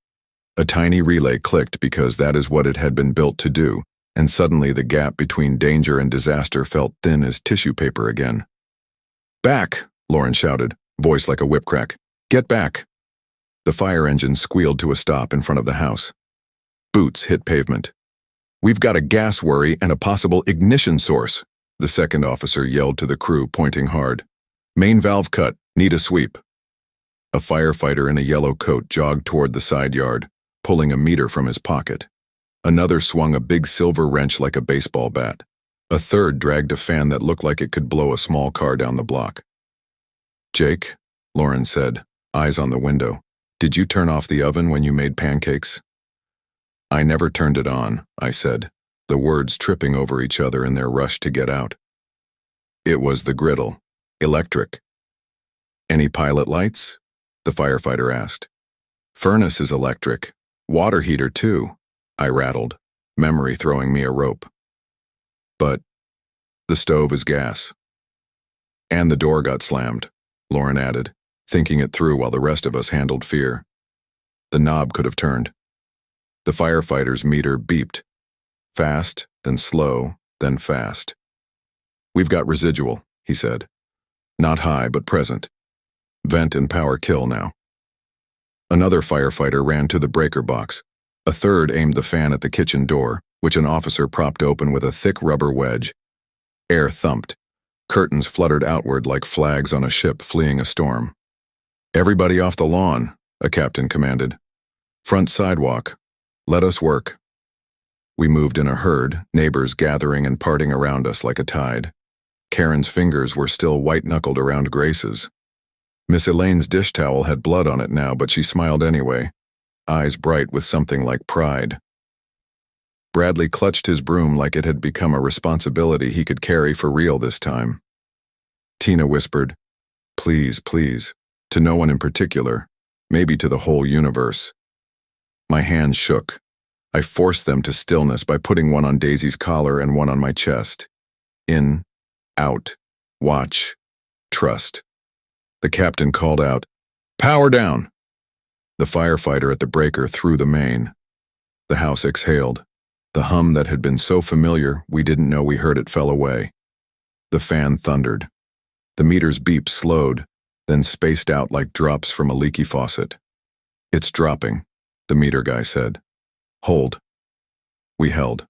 A tiny relay clicked because that is what it had been built to do, and suddenly the gap between danger and disaster felt thin as tissue paper again. Back, Lauren shouted, voice like a whip crack. Get back. The fire engine squealed to a stop in front of the house. Boots hit pavement. "We've got a gas worry and a possible ignition source," the second officer yelled to the crew, pointing hard. "Main valve cut, need a sweep." A firefighter in a yellow coat jogged toward the side yard, pulling a meter from his pocket. Another swung a big silver wrench like a baseball bat. A third dragged a fan that looked like it could blow a small car down the block. "Jake," Lauren said, eyes on the window, "did you turn off the oven when you made pancakes?" "I never turned it on," I said, the words tripping over each other in their rush to get out. "It was the griddle. Electric." "Any pilot lights?" the firefighter asked. "Furnace is electric. Water heater too," I rattled, memory throwing me a rope. "But the stove is gas." "And the door got slammed," Lauren added, thinking it through while the rest of us handled fear. "The knob could have turned." The firefighter's meter beeped. Fast, then slow, then fast. "We've got residual," he said. "Not high, but present. Vent and power kill now." Another firefighter ran to the breaker box. A third aimed the fan at the kitchen door, which an officer propped open with a thick rubber wedge. Air thumped. Curtains fluttered outward like flags on a ship fleeing a storm. "Everybody off the lawn," a captain commanded. "Front sidewalk. Let us work." We moved in a herd, neighbors gathering and parting around us like a tide. Karen's fingers were still white-knuckled around Grace's. Miss Elaine's dish towel had blood on it now, but she smiled anyway, eyes bright with something like pride. Bradley clutched his broom like it had become a responsibility he could carry for real this time. Tina whispered, "Please, please," to no one in particular, maybe to the whole universe. My hands shook. I forced them to stillness by putting one on Daisy's collar and one on my chest. In, out, watch, trust. The captain called out, "Power down!" The firefighter at the breaker threw the main. The house exhaled. The hum that had been so familiar we didn't know we heard it fell away. The fan thundered. The meter's beep slowed, then spaced out like drops from a leaky faucet. "It's dropping," the meter guy said. "Hold." We held.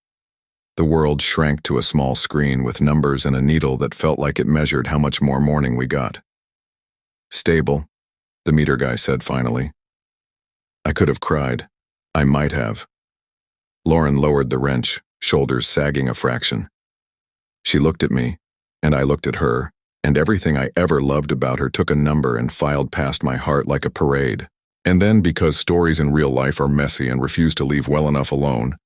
The world shrank to a small screen with numbers and a needle that felt like it measured how much more morning we got. "Stable," the meter guy said finally. I could have cried. I might have. Lauren lowered the wrench, shoulders sagging a fraction. She looked at me, and I looked at her, and everything I ever loved about her took a number and filed past my heart like a parade. And then, because stories in real life are messy and refuse to leave well enough alone,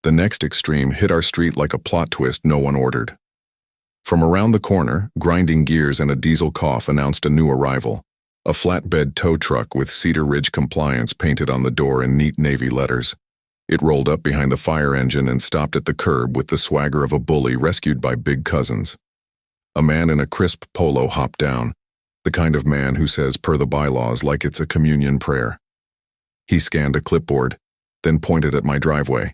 the next extreme hit our street like a plot twist no one ordered. From around the corner, grinding gears and a diesel cough announced a new arrival, a flatbed tow truck with Cedar Ridge Compliance painted on the door in neat navy letters. It rolled up behind the fire engine and stopped at the curb with the swagger of a bully rescued by big cousins. A man in a crisp polo hopped down, the kind of man who says per the bylaws like it's a communion prayer. He scanned a clipboard, then pointed at my driveway.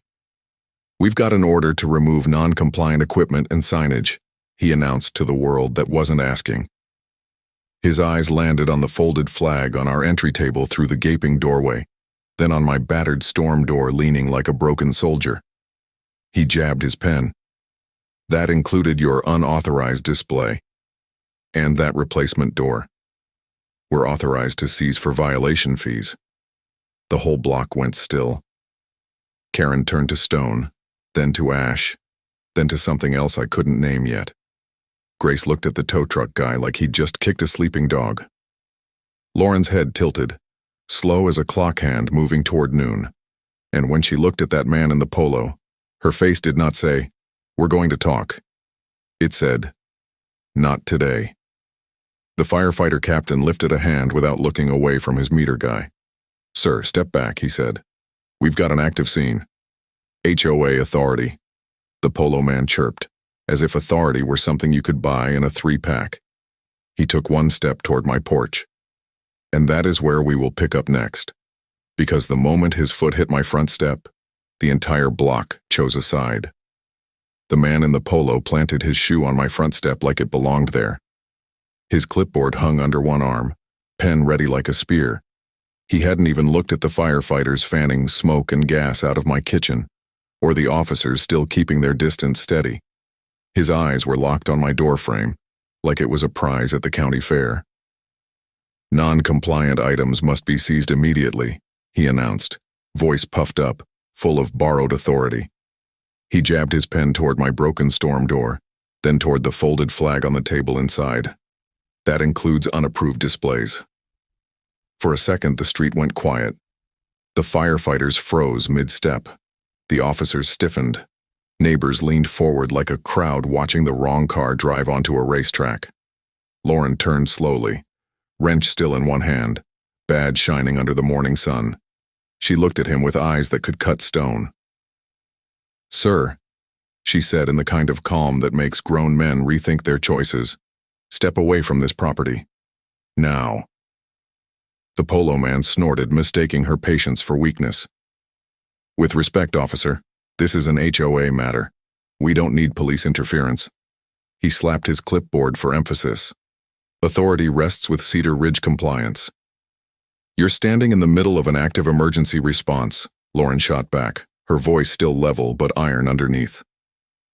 "We've got an order to remove non-compliant equipment and signage," he announced to the world that wasn't asking. His eyes landed on the folded flag on our entry table through the gaping doorway, then on my battered storm door leaning like a broken soldier. He jabbed his pen. "That included your unauthorized display. And that replacement door. We're authorized to seize for violation fees." The whole block went still. Karen turned to stone, then to ash, then to something else I couldn't name yet. Grace looked at the tow truck guy like he'd just kicked a sleeping dog. Lauren's head tilted, slow as a clock hand moving toward noon. And when she looked at that man in the polo, her face did not say, "We're going to talk." It said, "Not today." The firefighter captain lifted a hand without looking away from his meter guy. "Sir, step back," he said. "We've got an active scene." "HOA authority," the polo man chirped, as if authority were something you could buy in a 3-pack. He took one step toward my porch. And that is where we will pick up next. Because the moment his foot hit my front step, the entire block chose a side. The man in the polo planted his shoe on my front step like it belonged there. His clipboard hung under one arm, pen ready like a spear. He hadn't even looked at the firefighters fanning smoke and gas out of my kitchen, or the officers still keeping their distance steady. His eyes were locked on my doorframe, like it was a prize at the county fair. Non-compliant items must be seized immediately, he announced, voice puffed up, full of borrowed authority. He jabbed his pen toward my broken storm door, then toward the folded flag on the table inside. That includes unapproved displays. For a second, the street went quiet. The firefighters froze mid-step. The officers stiffened. Neighbors leaned forward like a crowd watching the wrong car drive onto a racetrack. Lauren turned slowly, wrench still in one hand, badge shining under the morning sun. She looked at him with eyes that could cut stone. "Sir," she said in the kind of calm that makes grown men rethink their choices, "step away from this property. Now." The polo man snorted, mistaking her patience for weakness. "With respect, officer, this is an HOA matter. We don't need police interference." He slapped his clipboard for emphasis. "Authority rests with Cedar Ridge Compliance." "You're standing in the middle of an active emergency response," Lauren shot back, her voice still level but iron underneath.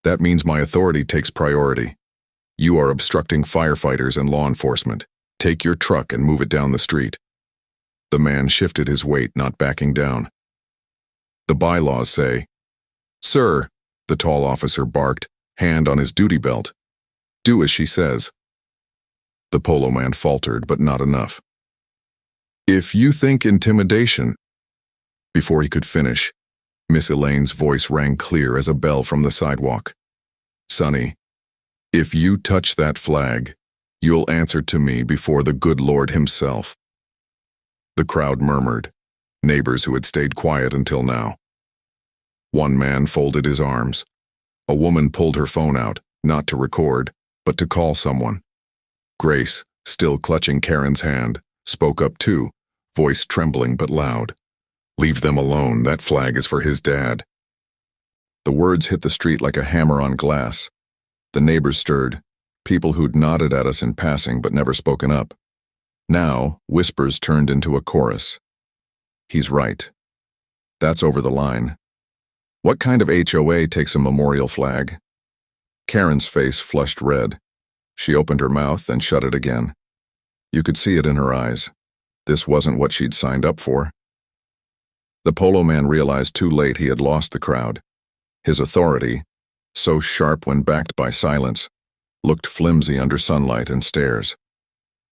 "That means my authority takes priority. You are obstructing firefighters and law enforcement. Take your truck and move it down the street." The man shifted his weight, not backing down. "The bylaws say." "Sir," the tall officer barked, hand on his duty belt. "Do as she says." The polo man faltered, but not enough. "If you think intimidation—" Before he could finish, Miss Elaine's voice rang clear as a bell from the sidewalk. "Sonny, if you touch that flag, you'll answer to me before the good Lord himself." The crowd murmured, neighbors who had stayed quiet until now. One man folded his arms. A woman pulled her phone out, not to record, but to call someone. Grace, still clutching Karen's hand, spoke up too, voice trembling but loud. "Leave them alone, that flag is for his dad." The words hit the street like a hammer on glass. The neighbors stirred, people who'd nodded at us in passing but never spoken up. Now, whispers turned into a chorus. "He's right. That's over the line. What kind of HOA takes a memorial flag?" Karen's face flushed red. She opened her mouth and shut it again. You could see it in her eyes. This wasn't what she'd signed up for. The polo man realized too late he had lost the crowd. His authority, so sharp when backed by silence, looked flimsy under sunlight and stares.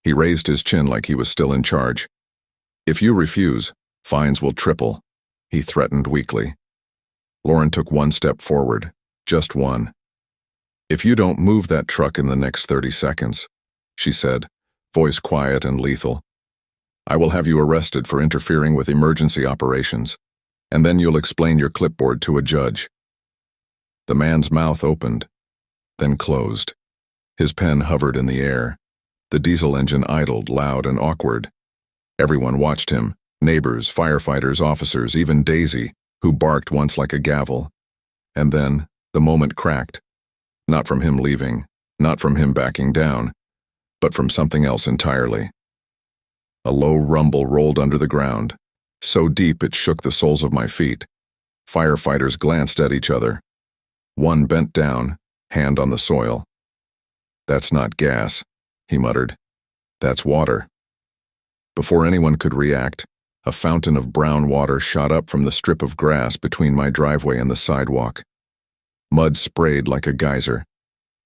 He raised his chin like he was still in charge. "If you refuse, fines will triple," he threatened weakly. Lauren took one step forward, just one. "If you don't move that truck in the next 30 seconds, she said, voice quiet and lethal, "I will have you arrested for interfering with emergency operations, and then you'll explain your clipboard to a judge." The man's mouth opened, then closed. His pen hovered in the air. The diesel engine idled, loud and awkward. Everyone watched him, neighbors, firefighters, officers, even Daisy, who barked once like a gavel. And then, the moment cracked. Not from him leaving, not from him backing down, but from something else entirely. A low rumble rolled under the ground, so deep it shook the soles of my feet. Firefighters glanced at each other. One bent down, hand on the soil. "That's not gas," he muttered. "That's water." Before anyone could react, a fountain of brown water shot up from the strip of grass between my driveway and the sidewalk. Mud sprayed like a geyser.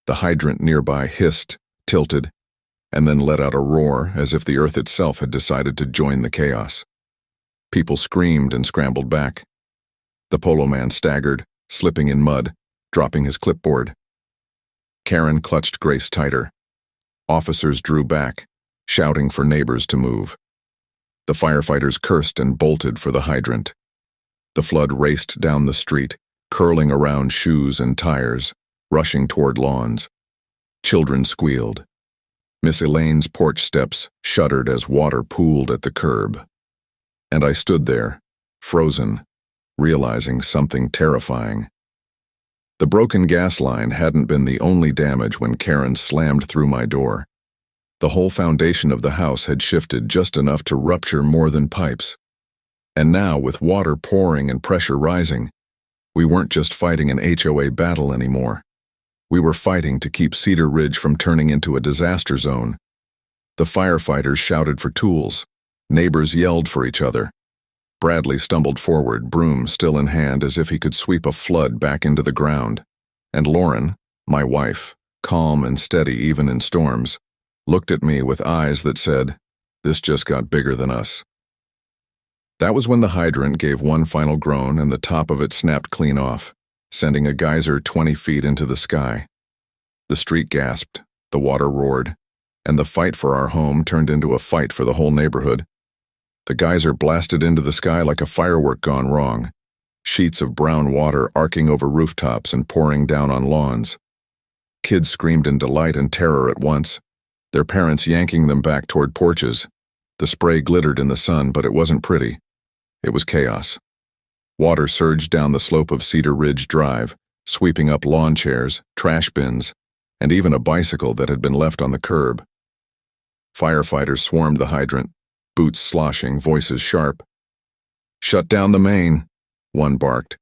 The hydrant nearby hissed, tilted, and then let out a roar as if the earth itself had decided to join the chaos. People screamed and scrambled back. The polo man staggered, slipping in mud, dropping his clipboard. Karen clutched Grace tighter. Officers drew back, shouting for neighbors to move. The firefighters cursed and bolted for the hydrant. The flood raced down the street, curling around shoes and tires, rushing toward lawns. Children squealed. Miss Elaine's porch steps shuddered as water pooled at the curb. And I stood there, frozen, realizing something terrifying. The broken gas line hadn't been the only damage when Karen slammed through my door. The whole foundation of the house had shifted just enough to rupture more than pipes. And now, with water pouring and pressure rising, We weren't just fighting an HOA battle anymore. We were fighting to keep Cedar Ridge from turning into a disaster zone. The firefighters shouted for tools. Neighbors yelled for each other. Bradley stumbled forward, broom still in hand, as if he could sweep a flood back into the ground. And Lauren, my wife, calm and steady even in storms, looked at me with eyes that said, "This just got bigger than us." That was when the hydrant gave one final groan and the top of it snapped clean off, sending a geyser 20 feet into the sky. The street gasped, the water roared, and the fight for our home turned into a fight for the whole neighborhood. The geyser blasted into the sky like a firework gone wrong, sheets of brown water arcing over rooftops and pouring down on lawns. Kids screamed in delight and terror at once, their parents yanking them back toward porches. The spray glittered in the sun, but it wasn't pretty. It was chaos. Water surged down the slope of Cedar Ridge Drive, sweeping up lawn chairs, trash bins, and even a bicycle that had been left on the curb. Firefighters swarmed the hydrant, boots sloshing, voices sharp. "Shut down the main," one barked.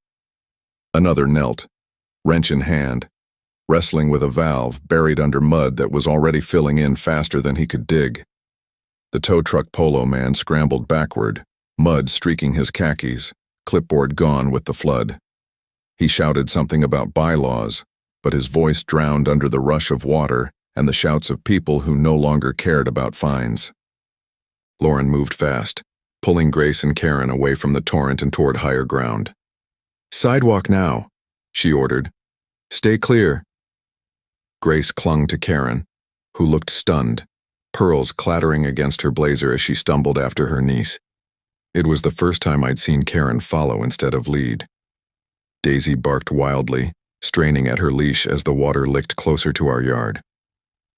Another knelt, wrench in hand, wrestling with a valve buried under mud that was already filling in faster than he could dig. The tow truck polo man scrambled backward, mud streaking his khakis, clipboard gone with the flood. He shouted something about bylaws, but his voice drowned under the rush of water and the shouts of people who no longer cared about fines. Lauren moved fast, pulling Grace and Karen away from the torrent and toward higher ground. "Sidewalk now," she ordered. "Stay clear." Grace clung to Karen, who looked stunned, pearls clattering against her blazer as she stumbled after her niece. It was the first time I'd seen Karen follow instead of lead. Daisy barked wildly, straining at her leash as the water licked closer to our yard.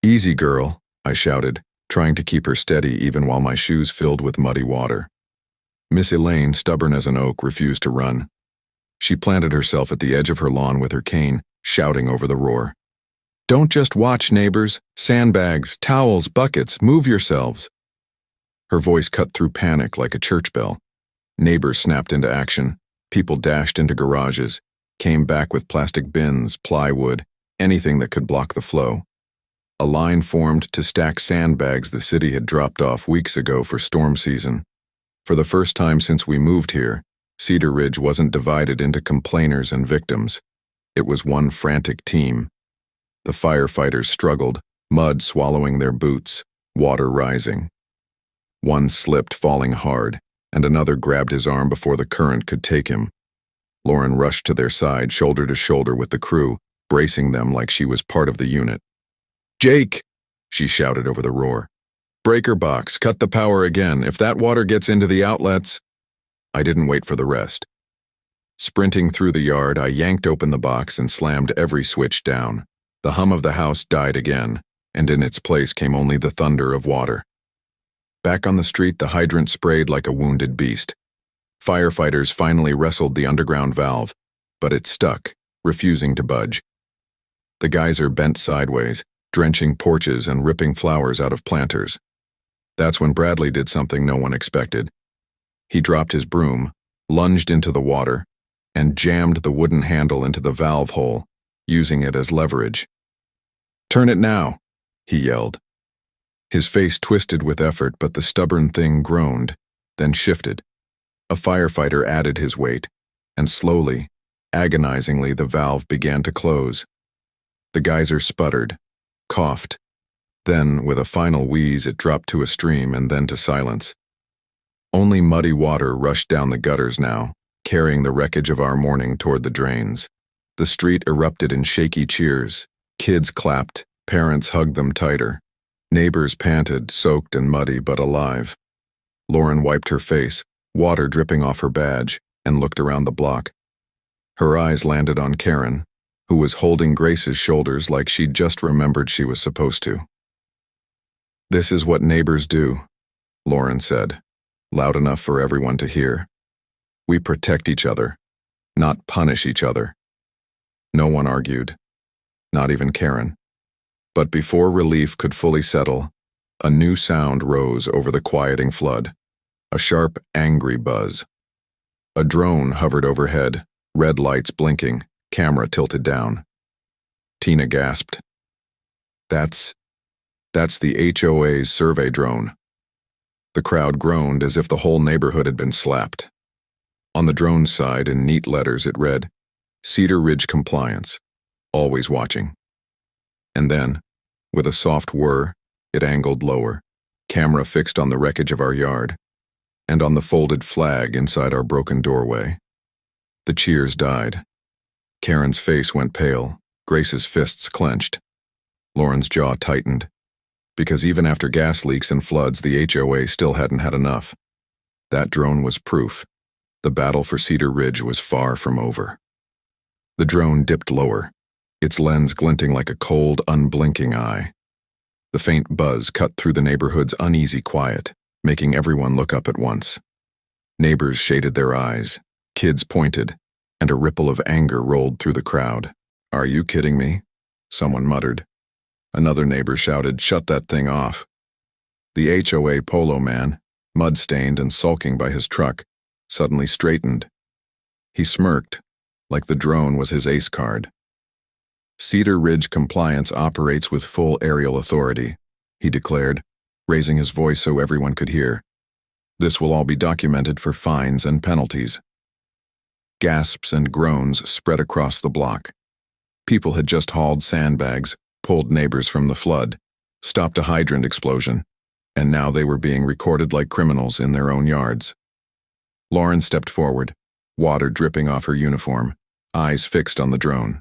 "Easy, girl," I shouted, trying to keep her steady even while my shoes filled with muddy water. Miss Elaine, stubborn as an oak, refused to run. She planted herself at the edge of her lawn with her cane, shouting over the roar. "Don't just watch, neighbors. Sandbags, towels, buckets, move yourselves." Her voice cut through panic like a church bell. Neighbors snapped into action. People dashed into garages, came back with plastic bins, plywood, anything that could block the flow. A line formed to stack sandbags the city had dropped off weeks ago for storm season. For the first time since we moved here, Cedar Ridge wasn't divided into complainers and victims. It was one frantic team. The firefighters struggled, mud swallowing their boots, water rising. One slipped, falling hard, and another grabbed his arm before the current could take him. Lauren rushed to their side, shoulder to shoulder with the crew, bracing them like she was part of the unit. "Jake!" she shouted over the roar. "Breaker box, cut the power again. If that water gets into the outlets—" I didn't wait for the rest. Sprinting through the yard, I yanked open the box and slammed every switch down. The hum of the house died again, and in its place came only the thunder of water. Back on the street, the hydrant sprayed like a wounded beast. Firefighters finally wrestled the underground valve, but it stuck, refusing to budge. The geyser bent sideways, drenching porches and ripping flowers out of planters. That's when Bradley did something no one expected. He dropped his broom, lunged into the water, and jammed the wooden handle into the valve hole, using it as leverage. "Turn it now," he yelled. His face twisted with effort, but the stubborn thing groaned, then shifted. A firefighter added his weight, and slowly, agonizingly, the valve began to close. The geyser sputtered, coughed. Then, with a final wheeze, it dropped to a stream and then to silence. Only muddy water rushed down the gutters now, carrying the wreckage of our morning toward the drains. The street erupted in shaky cheers. Kids clapped, parents hugged them tighter. Neighbors panted, soaked and muddy but alive. Lauren wiped her face, water dripping off her badge, and looked around the block. Her eyes landed on Karen, who was holding Grace's shoulders like she'd just remembered she was supposed to. "This is what neighbors do," Lauren said, loud enough for everyone to hear. "We protect each other, not punish each other." No one argued, not even Karen. But before relief could fully settle, a new sound rose over the quieting flood, a sharp, angry buzz. A drone hovered overhead, Red lights blinking, camera tilted down. Tina gasped. That's the HOA's survey drone. The crowd groaned as if the whole neighborhood had been slapped. On the drone's side, in neat letters, it read, Cedar Ridge Compliance, always watching. And then, with a soft whir, it angled lower, camera fixed on the wreckage of our yard, and on the folded flag inside our broken doorway. The cheers died. Karen's face went pale, Grace's fists clenched. Lauren's jaw tightened, because even after gas leaks and floods, the HOA still hadn't had enough. That drone was proof. The battle for Cedar Ridge was far from over. The drone dipped lower, its lens glinting like a cold, unblinking eye. The faint buzz cut through the neighborhood's uneasy quiet, making everyone look up at once. Neighbors shaded their eyes, kids pointed, and a ripple of anger rolled through the crowd. "Are you kidding me?" someone muttered. Another neighbor shouted, "Shut that thing off." The HOA polo man, mud-stained and sulking by his truck, suddenly straightened. He smirked, like the drone was his ace card. "Cedar Ridge Compliance operates with full aerial authority," he declared, raising his voice so everyone could hear. "This will all be documented for fines and penalties." Gasps and groans spread across the block. People had just hauled sandbags, pulled neighbors from the flood, stopped a hydrant explosion, and now they were being recorded like criminals in their own yards. Lauren stepped forward, water dripping off her uniform, eyes fixed on the drone.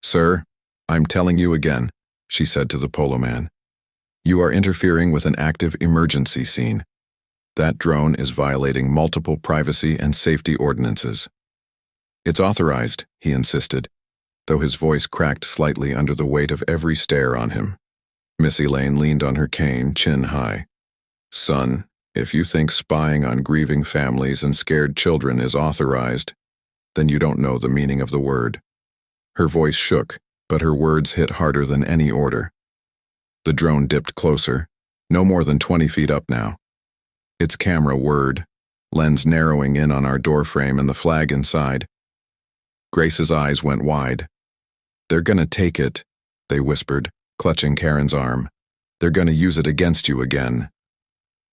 "Sir, I'm telling you again," she said to the polo man. "You are interfering with an active emergency scene. That drone is violating multiple privacy and safety ordinances." "It's authorized," he insisted, though his voice cracked slightly under the weight of every stare on him. Miss Elaine leaned on her cane, chin high. "Son, if you think spying on grieving families and scared children is authorized, then you don't know the meaning of the word." Her voice shook, but her words hit harder than any order. The drone dipped closer, no more than 20 feet up now. Its camera whirred, lens narrowing in on our doorframe and the flag inside. Grace's eyes went wide. "They're gonna take it," they whispered, clutching Karen's arm. "They're gonna use it against you again."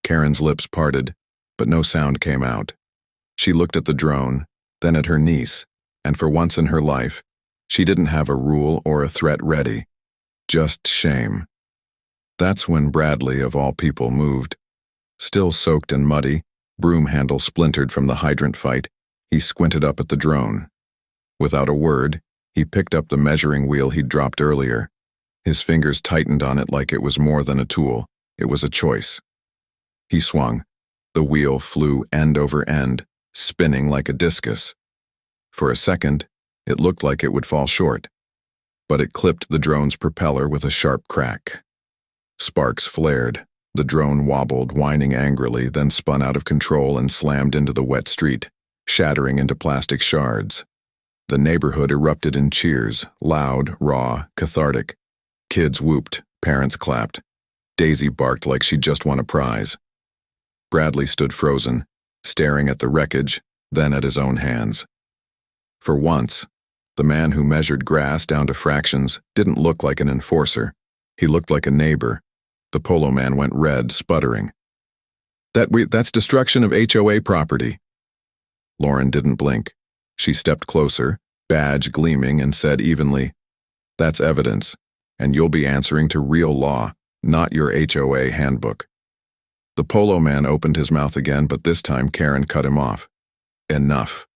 Karen's lips parted, but no sound came out. She looked at the drone, then at her niece, and for once in her life, she didn't have a rule or a threat ready. Just shame. That's when Bradley, of all people, moved. Still soaked and muddy, broom handle splintered from the hydrant fight, he squinted up at the drone. Without a word, he picked up the measuring wheel he'd dropped earlier. His fingers tightened on it like it was more than a tool. It was a choice. He swung. The wheel flew end over end, spinning like a discus. For a second, it looked like it would fall short, but it clipped the drone's propeller with a sharp crack. Sparks flared. The drone wobbled, whining angrily, then spun out of control and slammed into the wet street, shattering into plastic shards. The neighborhood erupted in cheers, loud, raw, cathartic. Kids whooped, parents clapped. Daisy barked like she'd just won a prize. Bradley stood frozen, staring at the wreckage, then at his own hands. For once, the man who measured grass down to fractions didn't look like an enforcer. He looked like a neighbor. The polo man went red, sputtering. That's destruction of HOA property." Lauren didn't blink. She stepped closer, badge gleaming, and said evenly, "That's evidence, and you'll be answering to real law, not your HOA handbook." The polo man opened his mouth again, but this time Karen cut him off. "Enough."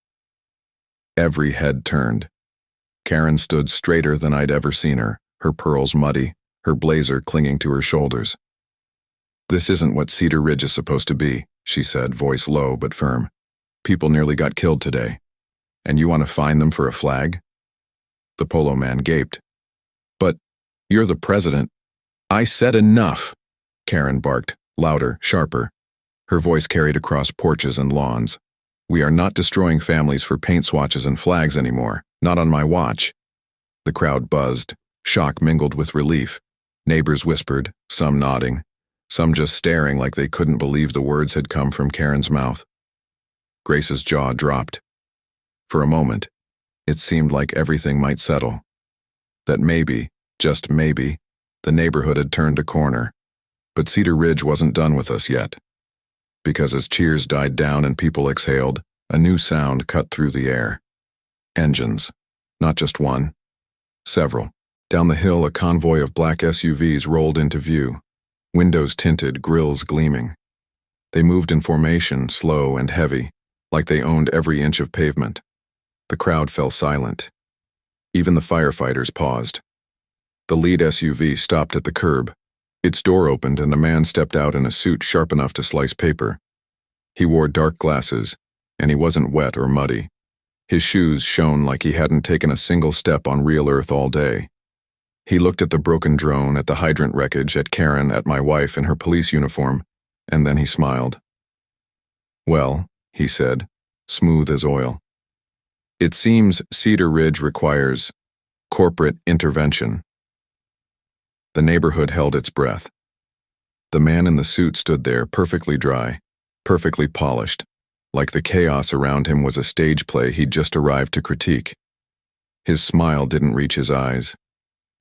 Every head turned. Karen stood straighter than I'd ever seen her, her pearls muddy, her blazer clinging to her shoulders. "This isn't what Cedar Ridge is supposed to be," she said, voice low but firm. "People nearly got killed today. And you want to fine them for a flag?" The polo man gaped. "But you're the president." "I said enough," Karen barked, louder, sharper. Her voice carried across porches and lawns. "We are not destroying families for paint swatches and flags anymore, not on my watch." The crowd buzzed, shock mingled with relief. Neighbors whispered, some nodding, some just staring like they couldn't believe the words had come from Karen's mouth. Grace's jaw dropped. For a moment, it seemed like everything might settle. That maybe, just maybe, the neighborhood had turned a corner. But Cedar Ridge wasn't done with us yet. Because as cheers died down and people exhaled, a new sound cut through the air. Engines. Not just one. Several. Down the hill, a convoy of black SUVs rolled into view. Windows tinted, grills gleaming. They moved in formation, slow and heavy, like they owned every inch of pavement. The crowd fell silent. Even the firefighters paused. The lead SUV stopped at the curb. Its door opened and a man stepped out in a suit sharp enough to slice paper. He wore dark glasses, and he wasn't wet or muddy. His shoes shone like he hadn't taken a single step on real earth all day. He looked at the broken drone, at the hydrant wreckage, at Karen, at my wife in her police uniform, and then he smiled. "Well," he said, smooth as oil. "It seems Cedar Ridge requires corporate intervention." The neighborhood held its breath. The man in the suit stood there, perfectly dry, perfectly polished, like the chaos around him was a stage play he'd just arrived to critique. His smile didn't reach his eyes.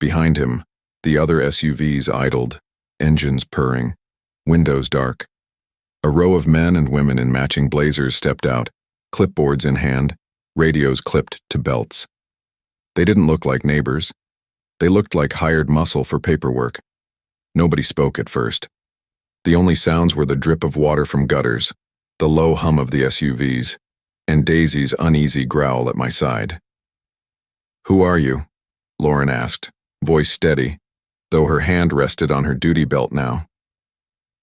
Behind him, the other SUVs idled, engines purring, windows dark. A row of men and women in matching blazers stepped out, clipboards in hand, radios clipped to belts. They didn't look like neighbors. They looked like hired muscle for paperwork. Nobody spoke at first. The only sounds were the drip of water from gutters, the low hum of the SUVs, and Daisy's uneasy growl at my side. "Who are you?" Lauren asked, voice steady, though her hand rested on her duty belt now.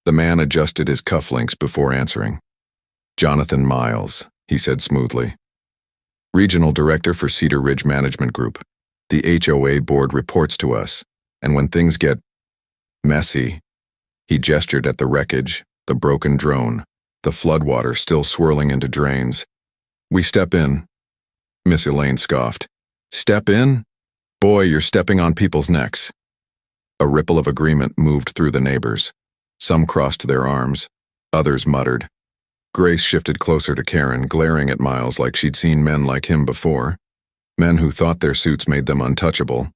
The man adjusted his cufflinks before answering. "Jonathan Miles," he said smoothly. "Regional Director for Cedar Ridge Management Group. The HOA board reports to us, and when things get messy," he gestured at the wreckage, the broken drone, the floodwater still swirling into drains, "we step in." Miss Elaine scoffed. "Step in? Boy, you're stepping on people's necks." A ripple of agreement moved through the neighbors. Some crossed their arms, others muttered. Grace shifted closer to Karen, glaring at Miles like she'd seen men like him before. Men who thought their suits made them untouchable.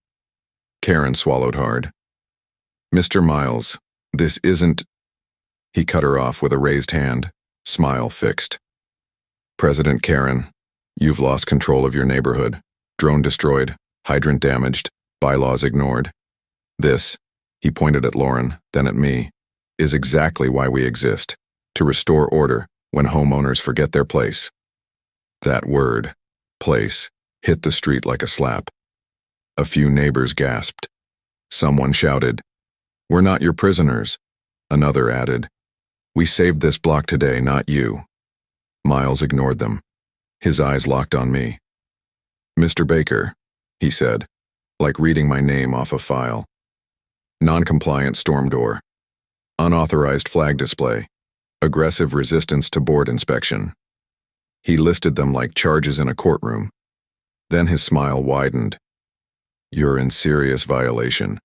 Karen swallowed hard. "Mr. Miles, this isn't—" He cut her off with a raised hand, smile fixed. "President Karen, you've lost control of your neighborhood. Drone destroyed, hydrant damaged, bylaws ignored. This," he pointed at Lauren, then at me, "is exactly why we exist, to restore order when homeowners forget their place." That word, place, hit the street like a slap. A few neighbors gasped. Someone shouted, "We're not your prisoners." Another added, "We saved this block today, not you." Miles ignored them. His eyes locked on me. "Mr. Baker," he said, like reading my name off a file. "Non-compliant storm door. Unauthorized flag display. Aggressive resistance to board inspection." He listed them like charges in a courtroom. Then his smile widened. "You're in serious violation.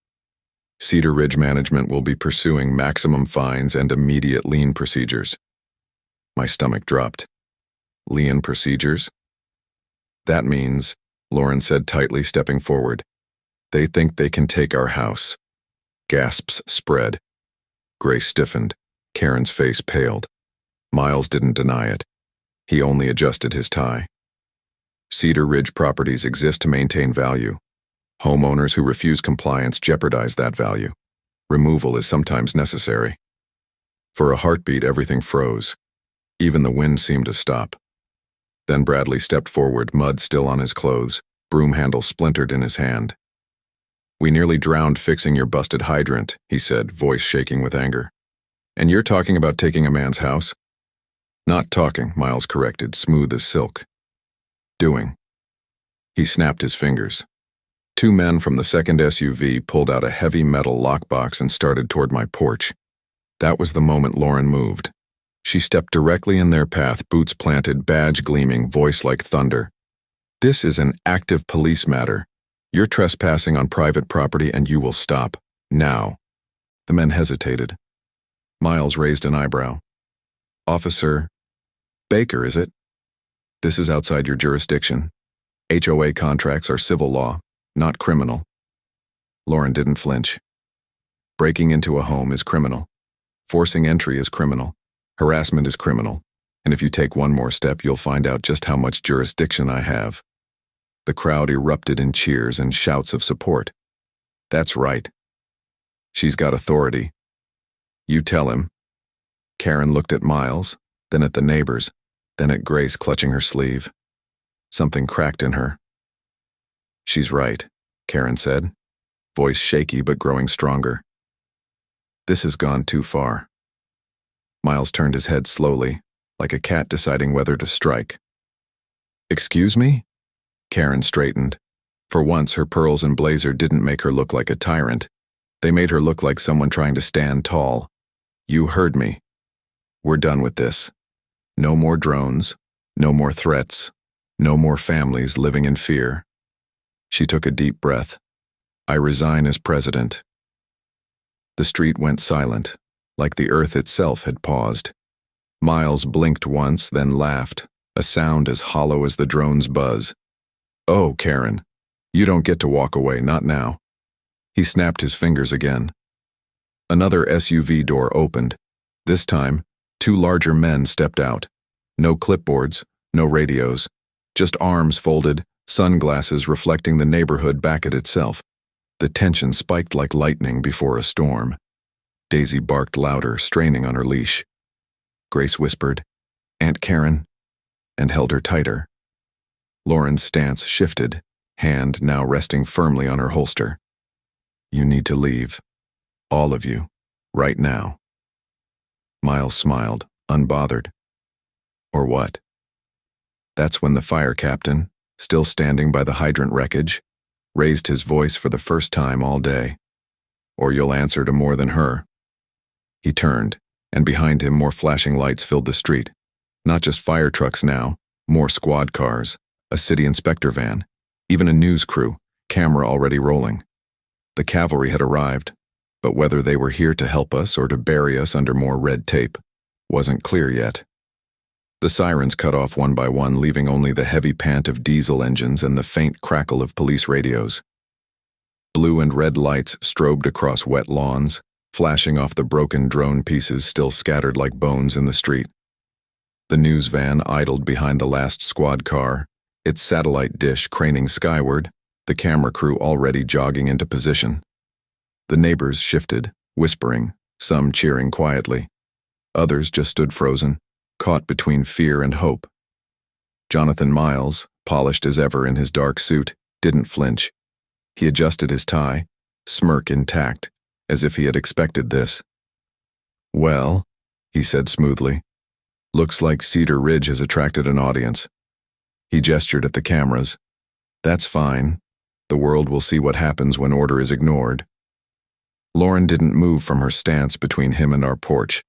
Cedar Ridge Management will be pursuing maximum fines and immediate lien procedures." My stomach dropped. "Lien procedures?" "That means," Lauren said tightly, stepping forward, "they think they can take our house." Gasps spread. Grace stiffened. Karen's face paled. Miles didn't deny it. He only adjusted his tie. "Cedar Ridge properties exist to maintain value. Homeowners who refuse compliance jeopardize that value. Removal is sometimes necessary." For a heartbeat, everything froze. Even the wind seemed to stop. Then Bradley stepped forward, mud still on his clothes, broom handle splintered in his hand. "We nearly drowned fixing your busted hydrant," he said, voice shaking with anger. "And you're talking about taking a man's house?" "Not talking," Miles corrected, smooth as silk. "Doing." He snapped his fingers. Two men from the second SUV pulled out a heavy metal lockbox and started toward my porch. That was the moment Lauren moved. She stepped directly in their path, boots planted, badge gleaming, voice like thunder. "This is an active police matter. You're trespassing on private property and you will stop. Now." The men hesitated. Miles raised an eyebrow. "Officer Baker, is it?" This is outside your jurisdiction. HOA contracts are civil law, not criminal. Lauren didn't flinch. Breaking into a home is criminal. Forcing entry is criminal. Harassment is criminal. And if you take one more step, you'll find out just how much jurisdiction I have. The crowd erupted in cheers and shouts of support. That's right. She's got authority. You tell him. Karen looked at Miles, then at the neighbors, then at Grace clutching her sleeve. Something cracked in her. She's right, Karen said, voice shaky but growing stronger. This has gone too far. Miles turned his head slowly, like a cat deciding whether to strike. Excuse me? Karen straightened. For once, her pearls and blazer didn't make her look like a tyrant. They made her look like someone trying to stand tall. You heard me. We're done with this. No more drones, no more threats, no more families living in fear. She took a deep breath. I resign as president. The street went silent, like the earth itself had paused. Miles blinked once, then laughed, a sound as hollow as the drone's buzz. Oh, Karen, you don't get to walk away, not now. He snapped his fingers again. Another SUV door opened. This time, two larger men stepped out. No clipboards, no radios, just arms folded, sunglasses reflecting the neighborhood back at itself. The tension spiked like lightning before a storm. Daisy barked louder, straining on her leash. Grace whispered, "Aunt Karen," and held her tighter. Lauren's stance shifted, hand now resting firmly on her holster. You need to leave. All of you. Right now. Miles smiled, unbothered. Or what? That's when the fire captain, still standing by the hydrant wreckage, raised his voice for the first time all day. Or you'll answer to more than her. He turned, and behind him more flashing lights filled the street. Not just fire trucks now, more squad cars, a city inspector van, even a news crew, camera already rolling. The cavalry had arrived, but whether they were here to help us or to bury us under more red tape wasn't clear yet. The sirens cut off one by one, leaving only the heavy pant of diesel engines and the faint crackle of police radios. Blue and red lights strobed across wet lawns, flashing off the broken drone pieces still scattered like bones in the street. The news van idled behind the last squad car, its satellite dish craning skyward, the camera crew already jogging into position. The neighbors shifted, whispering, some cheering quietly. Others just stood frozen, caught between fear and hope. Jonathan Miles, polished as ever in his dark suit, didn't flinch. He adjusted his tie, smirk intact, as if he had expected this. Well, he said smoothly, looks like Cedar Ridge has attracted an audience. He gestured at the cameras. That's fine. The world will see what happens when order is ignored. Lauren didn't move from her stance between him and our porch.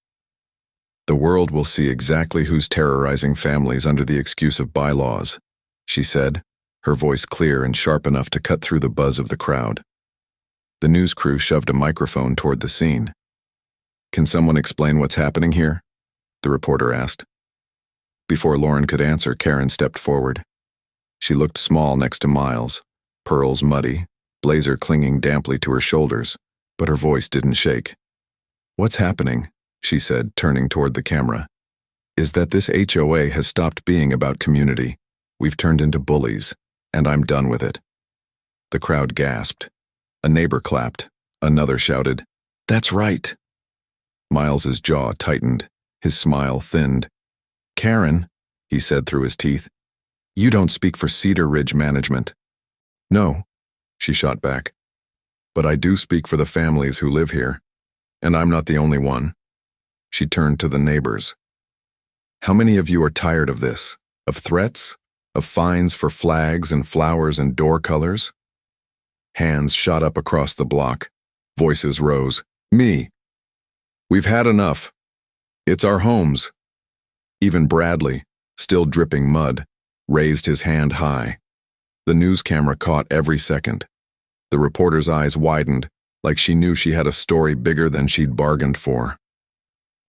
The world will see exactly who's terrorizing families under the excuse of bylaws, she said, her voice clear and sharp enough to cut through the buzz of the crowd. The news crew shoved a microphone toward the scene. Can someone explain what's happening here? The reporter asked. Before Lauren could answer, Karen stepped forward. She looked small next to Miles, pearls muddy, blazer clinging damply to her shoulders, but her voice didn't shake. What's happening, she said, turning toward the camera, is that this HOA has stopped being about community. We've turned into bullies, and I'm done with it. The crowd gasped. A neighbor clapped. Another shouted, "That's right." Miles's jaw tightened, his smile thinned. Karen, he said through his teeth, you don't speak for Cedar Ridge management. No, she shot back. But I do speak for the families who live here, and I'm not the only one. She turned to the neighbors. How many of you are tired of this? Of threats? Of fines for flags and flowers and door colors? Hands shot up across the block. Voices rose. Me. We've had enough. It's our homes. Even Bradley, still dripping mud, raised his hand high. The news camera caught every second. The reporter's eyes widened, like she knew she had a story bigger than she'd bargained for.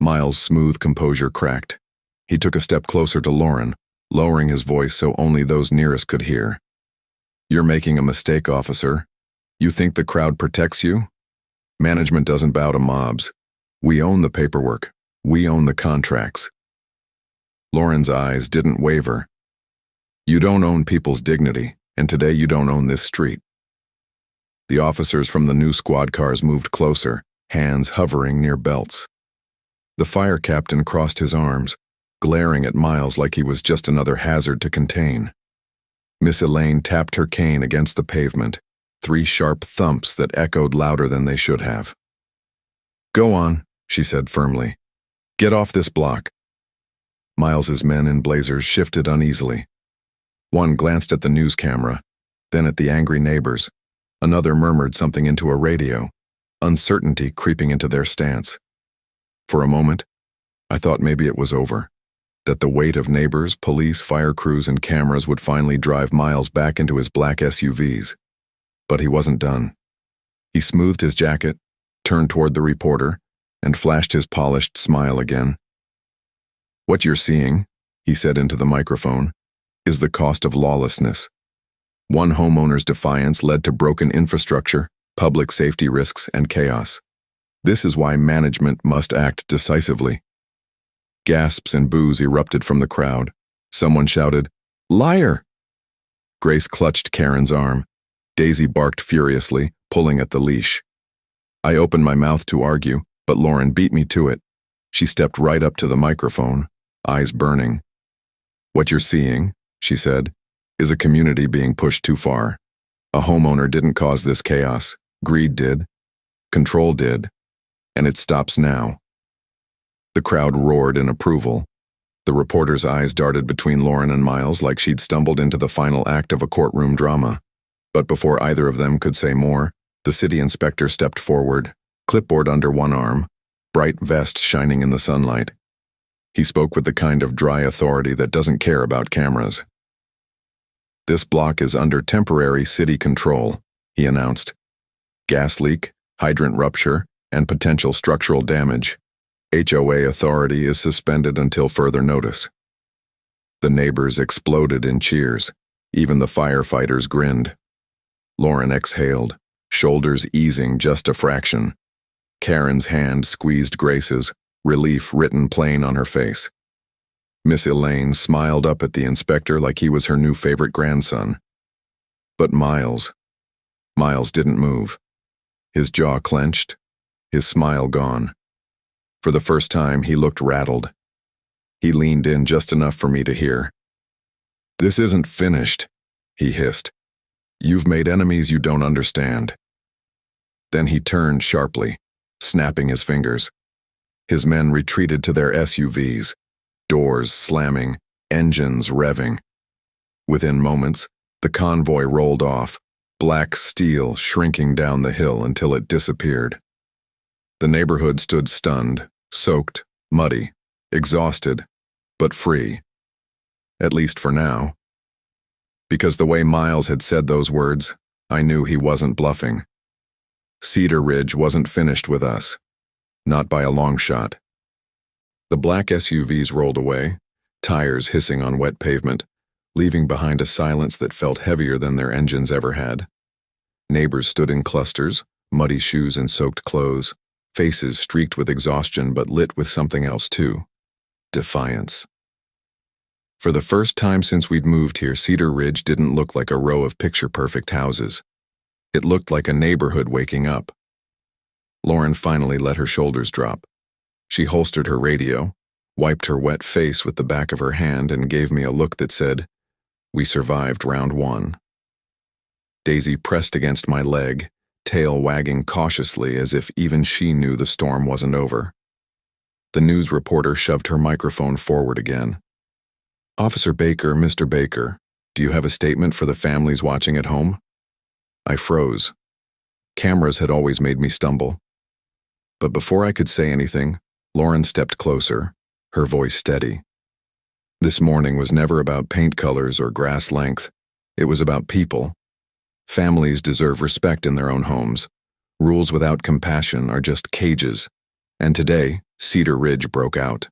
Miles' smooth composure cracked. He took a step closer to Lauren, lowering his voice so only those nearest could hear. "You're making a mistake, officer. You think the crowd protects you? Management doesn't bow to mobs. We own the paperwork. We own the contracts." Lauren's eyes didn't waver. "You don't own people's dignity, and today you don't own this street." The officers from the new squad cars moved closer, hands hovering near belts. The fire captain crossed his arms, glaring at Miles like he was just another hazard to contain. Miss Elaine tapped her cane against the pavement, 3 sharp thumps that echoed louder than they should have. "Go on," she said firmly. "Get off this block." Miles's men in blazers shifted uneasily. One glanced at the news camera, then at the angry neighbors. Another murmured something into a radio, uncertainty creeping into their stance. For a moment, I thought maybe it was over, that the weight of neighbors, police, fire crews, and cameras would finally drive Miles back into his black SUVs. But he wasn't done. He smoothed his jacket, turned toward the reporter, and flashed his polished smile again. "What you're seeing," he said into the microphone, "is the cost of lawlessness. One homeowner's defiance led to broken infrastructure, public safety risks, and chaos. This is why management must act decisively." Gasps and boos erupted from the crowd. Someone shouted, "Liar!" Grace clutched Karen's arm. Daisy barked furiously, pulling at the leash. I opened my mouth to argue, but Lauren beat me to it. She stepped right up to the microphone, eyes burning. "What you're seeing," she said, "is a community being pushed too far. A homeowner didn't cause this chaos. Greed did. Control did. And it stops now." The crowd roared in approval. The reporter's eyes darted between Lauren and Miles like she'd stumbled into the final act of a courtroom drama. But before either of them could say more, the city inspector stepped forward, clipboard under one arm, bright vest shining in the sunlight. He spoke with the kind of dry authority that doesn't care about cameras. "This block is under temporary city control," he announced. "Gas leak, hydrant rupture, and potential structural damage. HOA authority is suspended until further notice." The neighbors exploded in cheers. Even the firefighters grinned. Lauren exhaled, shoulders easing just a fraction. Karen's hand squeezed Grace's, relief written plain on her face. Miss Elaine smiled up at the inspector like he was her new favorite grandson. But Miles didn't move. His jaw clenched, his smile gone. For the first time, he looked rattled. He leaned in just enough for me to hear. "This isn't finished," he hissed. "You've made enemies you don't understand." Then he turned sharply, snapping his fingers. His men retreated to their SUVs, doors slamming, engines revving. Within moments, the convoy rolled off, black steel shrinking down the hill until it disappeared. The neighborhood stood stunned, soaked, muddy, exhausted, but free. At least for now. Because the way Miles had said those words, I knew he wasn't bluffing. Cedar Ridge wasn't finished with us. Not by a long shot. The black SUVs rolled away, tires hissing on wet pavement, leaving behind a silence that felt heavier than their engines ever had. Neighbors stood in clusters, muddy shoes and soaked clothes, faces streaked with exhaustion but lit with something else too. Defiance. For the first time since we'd moved here, Cedar Ridge didn't look like a row of picture-perfect houses. It looked like a neighborhood waking up. Lauren finally let her shoulders drop. She holstered her radio, wiped her wet face with the back of her hand, and gave me a look that said, "We survived round 1. Daisy pressed against my leg, tail wagging cautiously as if even she knew the storm wasn't over. The news reporter shoved her microphone forward again. "Officer Baker, Mr. Baker, do you have a statement for the families watching at home?" I froze. Cameras had always made me stumble. But before I could say anything, Lauren stepped closer, her voice steady. This morning was never about paint colors or grass length. It was about people. Families deserve respect in their own homes. Rules without compassion are just cages. And today, Cedar Ridge broke out.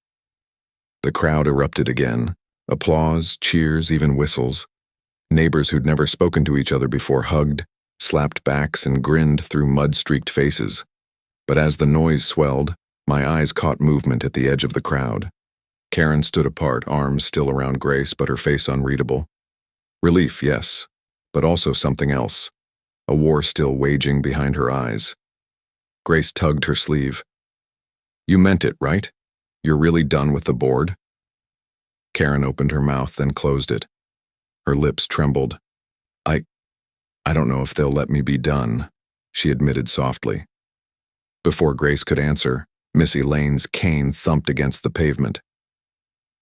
The crowd erupted again, Applause, cheers, even whistles. Neighbors who'd never spoken to each other before hugged, slapped backs, and grinned through mud-streaked faces. But as the noise swelled, my eyes caught movement at the edge of the crowd. Karen stood apart, arms still around Grace, but her face unreadable. Relief, yes, but also something else. A war still waging behind her eyes. Grace tugged her sleeve. "You meant it, right? You're really done with the board?" Karen opened her mouth, then closed it. Her lips trembled. I don't know if they'll let me be done," she admitted softly. Before Grace could answer, Missy Lane's cane thumped against the pavement.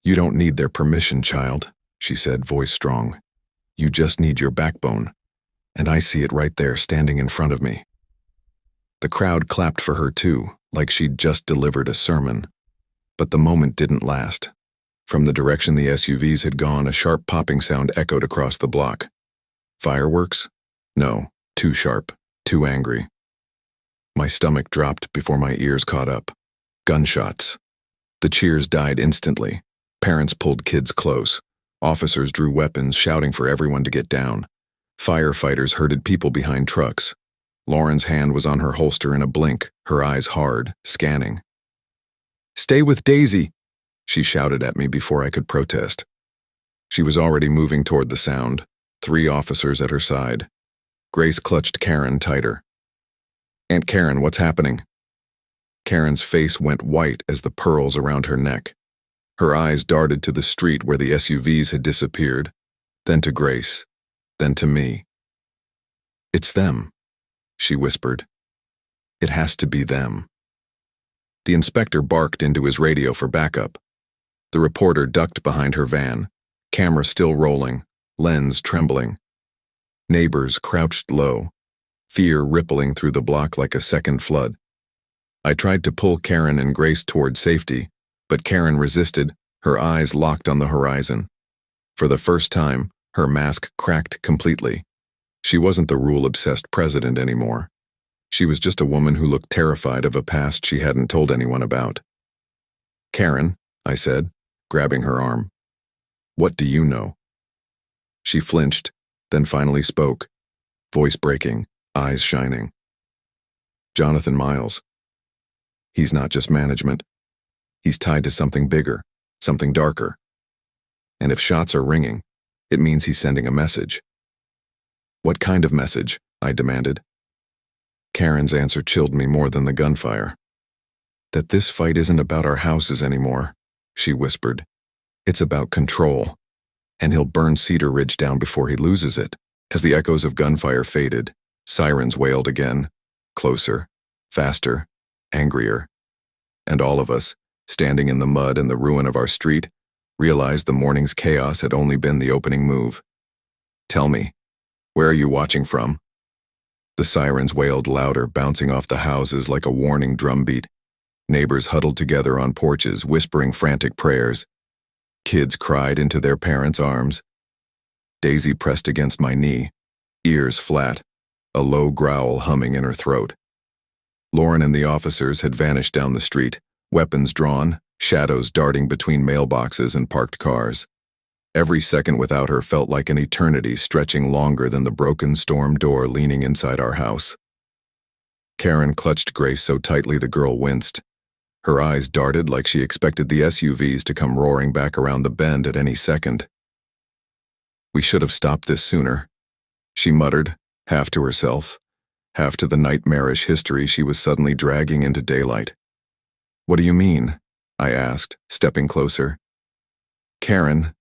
"You don't need their permission, child," she said, voice strong. "You just need your backbone. And I see it right there, standing in front of me." The crowd clapped for her too, like she'd just delivered a sermon. But the moment didn't last. From the direction the SUVs had gone, a sharp popping sound echoed across the block. Fireworks? No, too sharp, too angry. My stomach dropped before my ears caught up. Gunshots. The cheers died instantly. Parents pulled kids close. Officers drew weapons, shouting for everyone to get down. Firefighters herded people behind trucks. Lauren's hand was on her holster in a blink, her eyes hard, scanning. "Stay with Daisy," she shouted at me before I could protest. She was already moving toward the sound, 3 officers at her side. Grace clutched Karen tighter. "Aunt Karen, what's happening?" Karen's face went white as the pearls around her neck. Her eyes darted to the street where the SUVs had disappeared, then to Grace, then to me. "It's them," she whispered. "It has to be them." The inspector barked into his radio for backup. The reporter ducked behind her van, camera still rolling, lens trembling. Neighbors crouched low, fear rippling through the block like a second flood. I tried to pull Karen and Grace toward safety, but Karen resisted, her eyes locked on the horizon. For the first time, her mask cracked completely. She wasn't the rule-obsessed president anymore. She was just a woman who looked terrified of a past she hadn't told anyone about. "Karen," I said, grabbing her arm. "What do you know?" She flinched, then finally spoke, voice breaking, eyes shining. "Jonathan Miles. He's not just management. He's tied to something bigger, something darker. And if shots are ringing, it means he's sending a message." "What kind of message?" I demanded. Karen's answer chilled me more than the gunfire. "That this fight isn't about our houses anymore," she whispered. "It's about control. And he'll burn Cedar Ridge down before he loses it." As the echoes of gunfire faded, sirens wailed again, closer, faster, angrier. And all of us, standing in the mud and the ruin of our street, realized the morning's chaos had only been the opening move. "Tell me, where are you watching from?" The sirens wailed louder, bouncing off the houses like a warning drumbeat. Neighbors huddled together on porches, whispering frantic prayers. Kids cried into their parents' arms. Daisy pressed against my knee, ears flat, a low growl humming in her throat. Lauren and the officers had vanished down the street, weapons drawn, shadows darting between mailboxes and parked cars. Every second without her felt like an eternity, stretching longer than the broken storm door leaning inside our house. Karen clutched Grace so tightly the girl winced. Her eyes darted like she expected the SUVs to come roaring back around the bend at any second. "We should have stopped this sooner," she muttered, half to herself, half to the nightmarish history she was suddenly dragging into daylight. "What do you mean?" I asked, stepping closer. "Karen,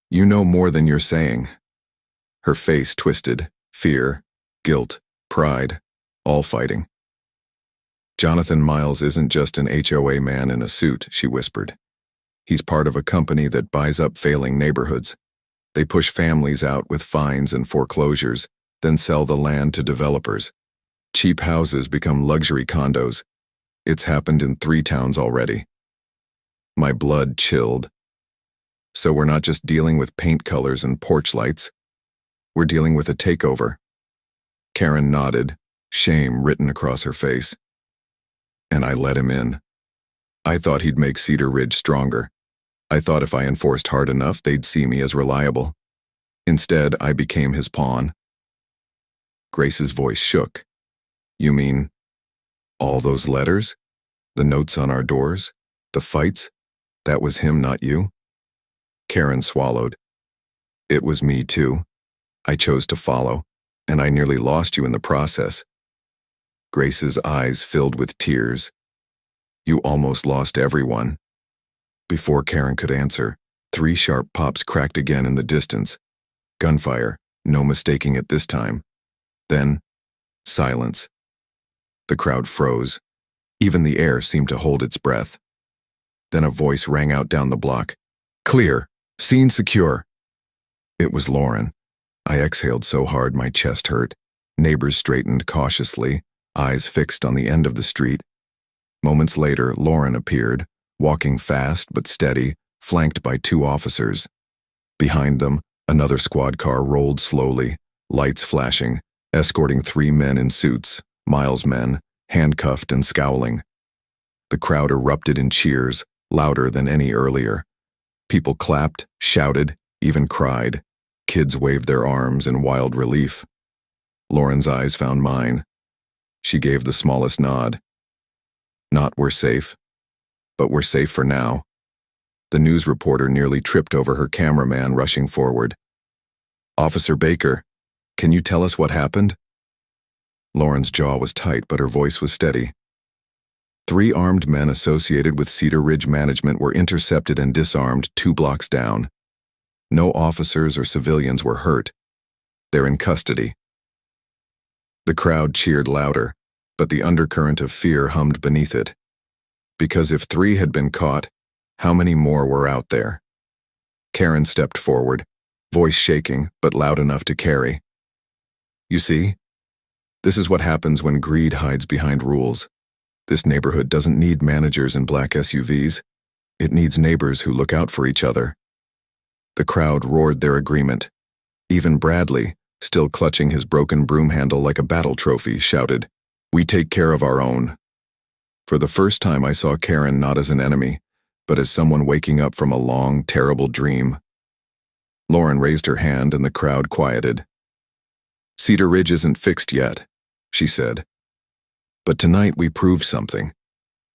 you know more than you're saying." Her face twisted, fear, guilt, pride, all fighting. "Jonathan Miles isn't just an HOA man in a suit," she whispered. "He's part of a company that buys up failing neighborhoods. They push families out with fines and foreclosures, then sell the land to developers. Cheap houses become luxury condos. It's happened in 3 towns already." My blood chilled. "So we're not just dealing with paint colors and porch lights. We're dealing with a takeover." Karen nodded, shame written across her face. "And I let him in. I thought he'd make Cedar Ridge stronger. I thought if I enforced hard enough, they'd see me as reliable. Instead, I became his pawn. Grace's voice shook. You mean all those letters? The notes on our doors? The fights? That was him, not you? Karen swallowed. It was me, too. I chose to follow, and I nearly lost you in the process. Grace's eyes filled with tears. You almost lost everyone. Before Karen could answer, 3 sharp pops cracked again in the distance. Gunfire, no mistaking it this time. Then, silence. The crowd froze. Even the air seemed to hold its breath. Then a voice rang out down the block. Clear. Scene secure. It was Lauren. I exhaled so hard my chest hurt. Neighbors straightened cautiously, eyes fixed on the end of the street. Moments later, Lauren appeared, walking fast but steady, flanked by 2 officers. Behind them, another squad car rolled slowly, lights flashing, escorting 3 men in suits, Miles men, handcuffed and scowling. The crowd erupted in cheers, louder than any earlier. People clapped, shouted, even cried. Kids waved their arms in wild relief. Lauren's eyes found mine. She gave the smallest nod. Not we're safe, but we're safe for now. The news reporter nearly tripped over her cameraman rushing forward. Officer Baker, can you tell us what happened? Lauren's jaw was tight, but her voice was steady. 3 armed men associated with Cedar Ridge management were intercepted and disarmed 2 blocks down. No officers or civilians were hurt. They're in custody. The crowd cheered louder, but the undercurrent of fear hummed beneath it. Because if 3 had been caught, how many more were out there? Karen stepped forward, voice shaking but loud enough to carry. You see? This is what happens when greed hides behind rules. This neighborhood doesn't need managers in black SUVs. It needs neighbors who look out for each other. The crowd roared their agreement. Even Bradley, still clutching his broken broom handle like a battle trophy, shouted, "We take care of our own." For the first time I saw Karen not as an enemy, but as someone waking up from a long, terrible dream. Lauren raised her hand and the crowd quieted. Cedar Ridge isn't fixed yet, she said. But tonight we proved something.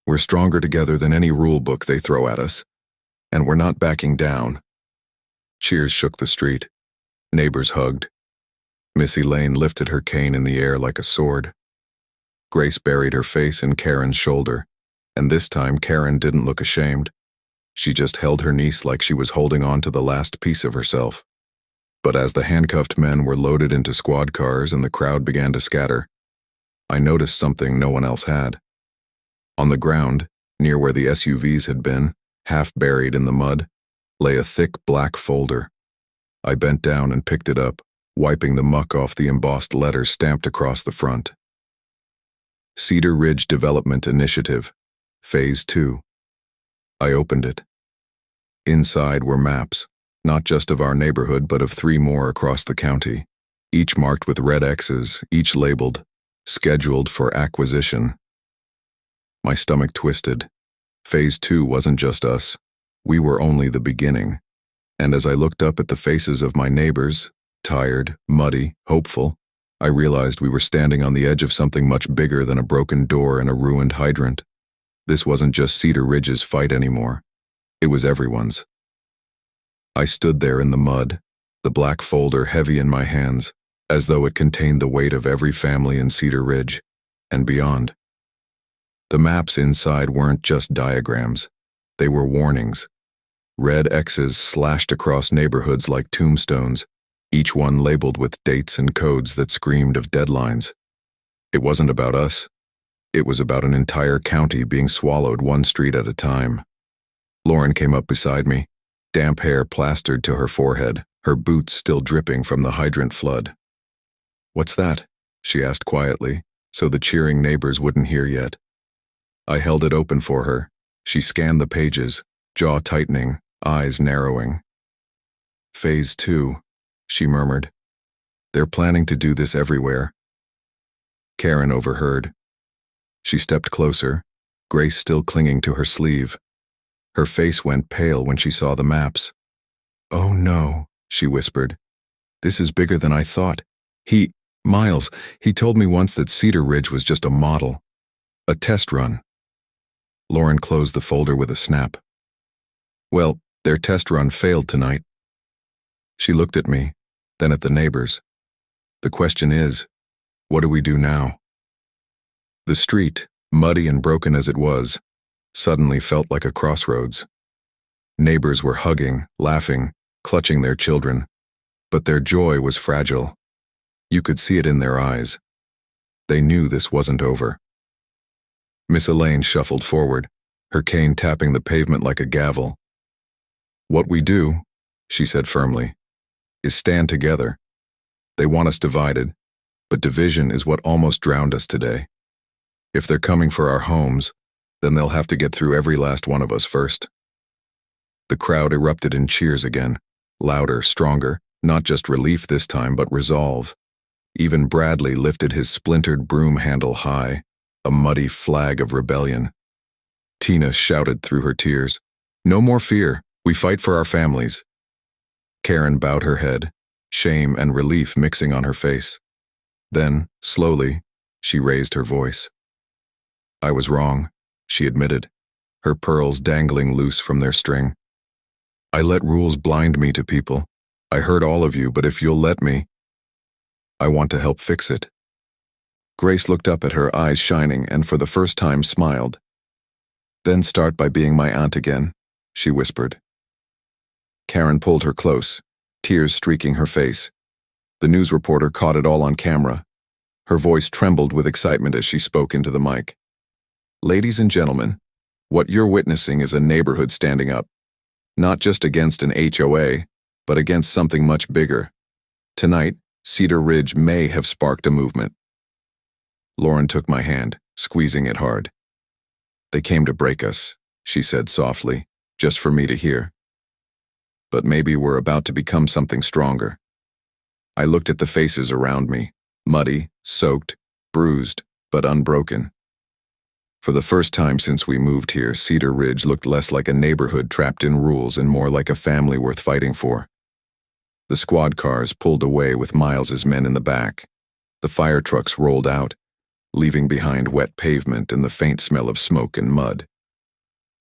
We're stronger together than any rule book they throw at us. And we're not backing down. Cheers shook the street. Neighbors hugged. Missy Lane lifted her cane in the air like a sword. Grace buried her face in Karen's shoulder, and this time Karen didn't look ashamed. She just held her niece like she was holding on to the last piece of herself. But as the handcuffed men were loaded into squad cars and the crowd began to scatter, I noticed something no one else had. On the ground, near where the SUVs had been, half buried in the mud, lay a thick black folder. I bent down and picked it up, wiping the muck off the embossed letters stamped across the front. Cedar Ridge Development Initiative, Phase 2. I opened it. Inside were maps, not just of our neighborhood but of 3 more across the county, each marked with red X's, each labeled, scheduled for acquisition. My stomach twisted. Phase 2 wasn't just us. We were only the beginning. And as I looked up at the faces of my neighbors, tired, muddy, hopeful, I realized we were standing on the edge of something much bigger than a broken door and a ruined hydrant. This wasn't just Cedar Ridge's fight anymore. It was everyone's. I stood there in the mud, the black folder heavy in my hands, as though it contained the weight of every family in Cedar Ridge, and beyond. The maps inside weren't just diagrams. They were warnings. Red X's slashed across neighborhoods like tombstones, each one labeled with dates and codes that screamed of deadlines. It wasn't about us. It was about an entire county being swallowed one street at a time. Lauren came up beside me, damp hair plastered to her forehead, her boots still dripping from the hydrant flood. "What's that?" she asked quietly, so the cheering neighbors wouldn't hear yet. I held it open for her. She scanned the pages, jaw tightening, eyes narrowing. "Phase 2, she murmured. "They're planning to do this everywhere." Karen overheard. She stepped closer, Grace still clinging to her sleeve. Her face went pale when she saw the maps. "Oh no," she whispered. "This is bigger than I thought. Miles, he told me once that Cedar Ridge was just a model. A test run." Lauren closed the folder with a snap. "Well, their test run failed tonight." She looked at me, then at the neighbors. "The question is, what do we do now?" The street, muddy and broken as it was, suddenly felt like a crossroads. Neighbors were hugging, laughing, clutching their children, but their joy was fragile. You could see it in their eyes. They knew this wasn't over. Miss Elaine shuffled forward, her cane tapping the pavement like a gavel. "What we do," she said firmly, "is stand together. They want us divided, but division is what almost drowned us today. If they're coming for our homes, then they'll have to get through every last one of us first." The crowd erupted in cheers again, louder, stronger, not just relief this time, but resolve. Even Bradley lifted his splintered broom handle high, a muddy flag of rebellion. Tina shouted through her tears, "No more fear, we fight for our families." Karen bowed her head, shame and relief mixing on her face. Then, slowly, she raised her voice. "I was wrong," she admitted, her pearls dangling loose from their string. "I let rules blind me to people. I hurt all of you, but if you'll let me, I want to help fix it." Grace looked up at her, eyes shining, and for the first time smiled. "Then start by being my aunt again," she whispered. Karen pulled her close, tears streaking her face. The news reporter caught it all on camera. Her voice trembled with excitement as she spoke into the mic. "Ladies and gentlemen, what you're witnessing is a neighborhood standing up. Not just against an HOA, but against something much bigger. Tonight, Cedar Ridge may have sparked a movement." Lauren took my hand, squeezing it hard. "They came to break us," she said softly, just for me to hear. "But maybe we're about to become something stronger." I looked at the faces around me, muddy, soaked, bruised, but unbroken. For the first time since we moved here, Cedar Ridge looked less like a neighborhood trapped in rules and more like a family worth fighting for. The squad cars pulled away with Miles's men in the back. The fire trucks rolled out, leaving behind wet pavement and the faint smell of smoke and mud.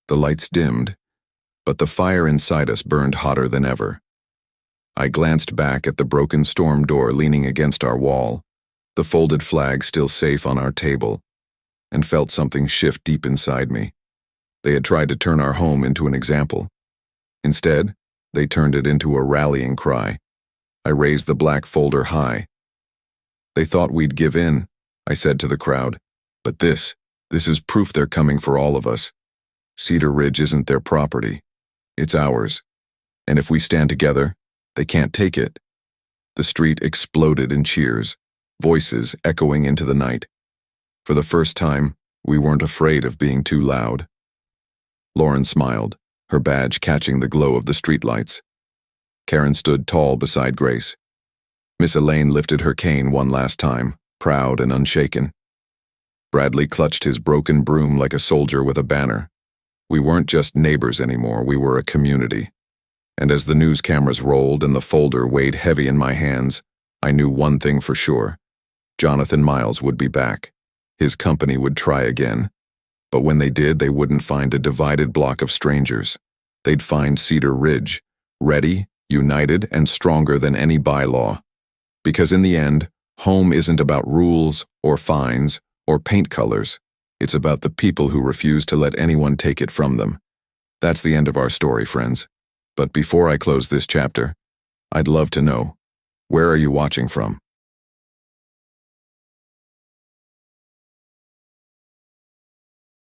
The lights dimmed, but the fire inside us burned hotter than ever. I glanced back at the broken storm door leaning against our wall, the folded flag still safe on our table, and felt something shift deep inside me. They had tried to turn our home into an example. Instead, they turned it into a rallying cry. I raised the black folder high. "They thought we'd give in," I said to the crowd, "but this is proof they're coming for all of us. Cedar Ridge isn't their property. It's ours. And if we stand together, they can't take it." The street exploded in cheers, voices echoing into the night. For the first time, we weren't afraid of being too loud. Lauren smiled, her badge catching the glow of the streetlights. Karen stood tall beside Grace. Miss Elaine lifted her cane one last time, proud and unshaken. Bradley clutched his broken broom like a soldier with a banner. We weren't just neighbors anymore, we were a community. And as the news cameras rolled and the folder weighed heavy in my hands, I knew one thing for sure. Jonathan Miles would be back. His company would try again. But when they did, they wouldn't find a divided block of strangers. They'd find Cedar Ridge, ready, united, and stronger than any bylaw. Because in the end, home isn't about rules or fines or paint colors. It's about the people who refuse to let anyone take it from them. That's the end of our story, friends. But before I close this chapter, I'd love to know, where are you watching from?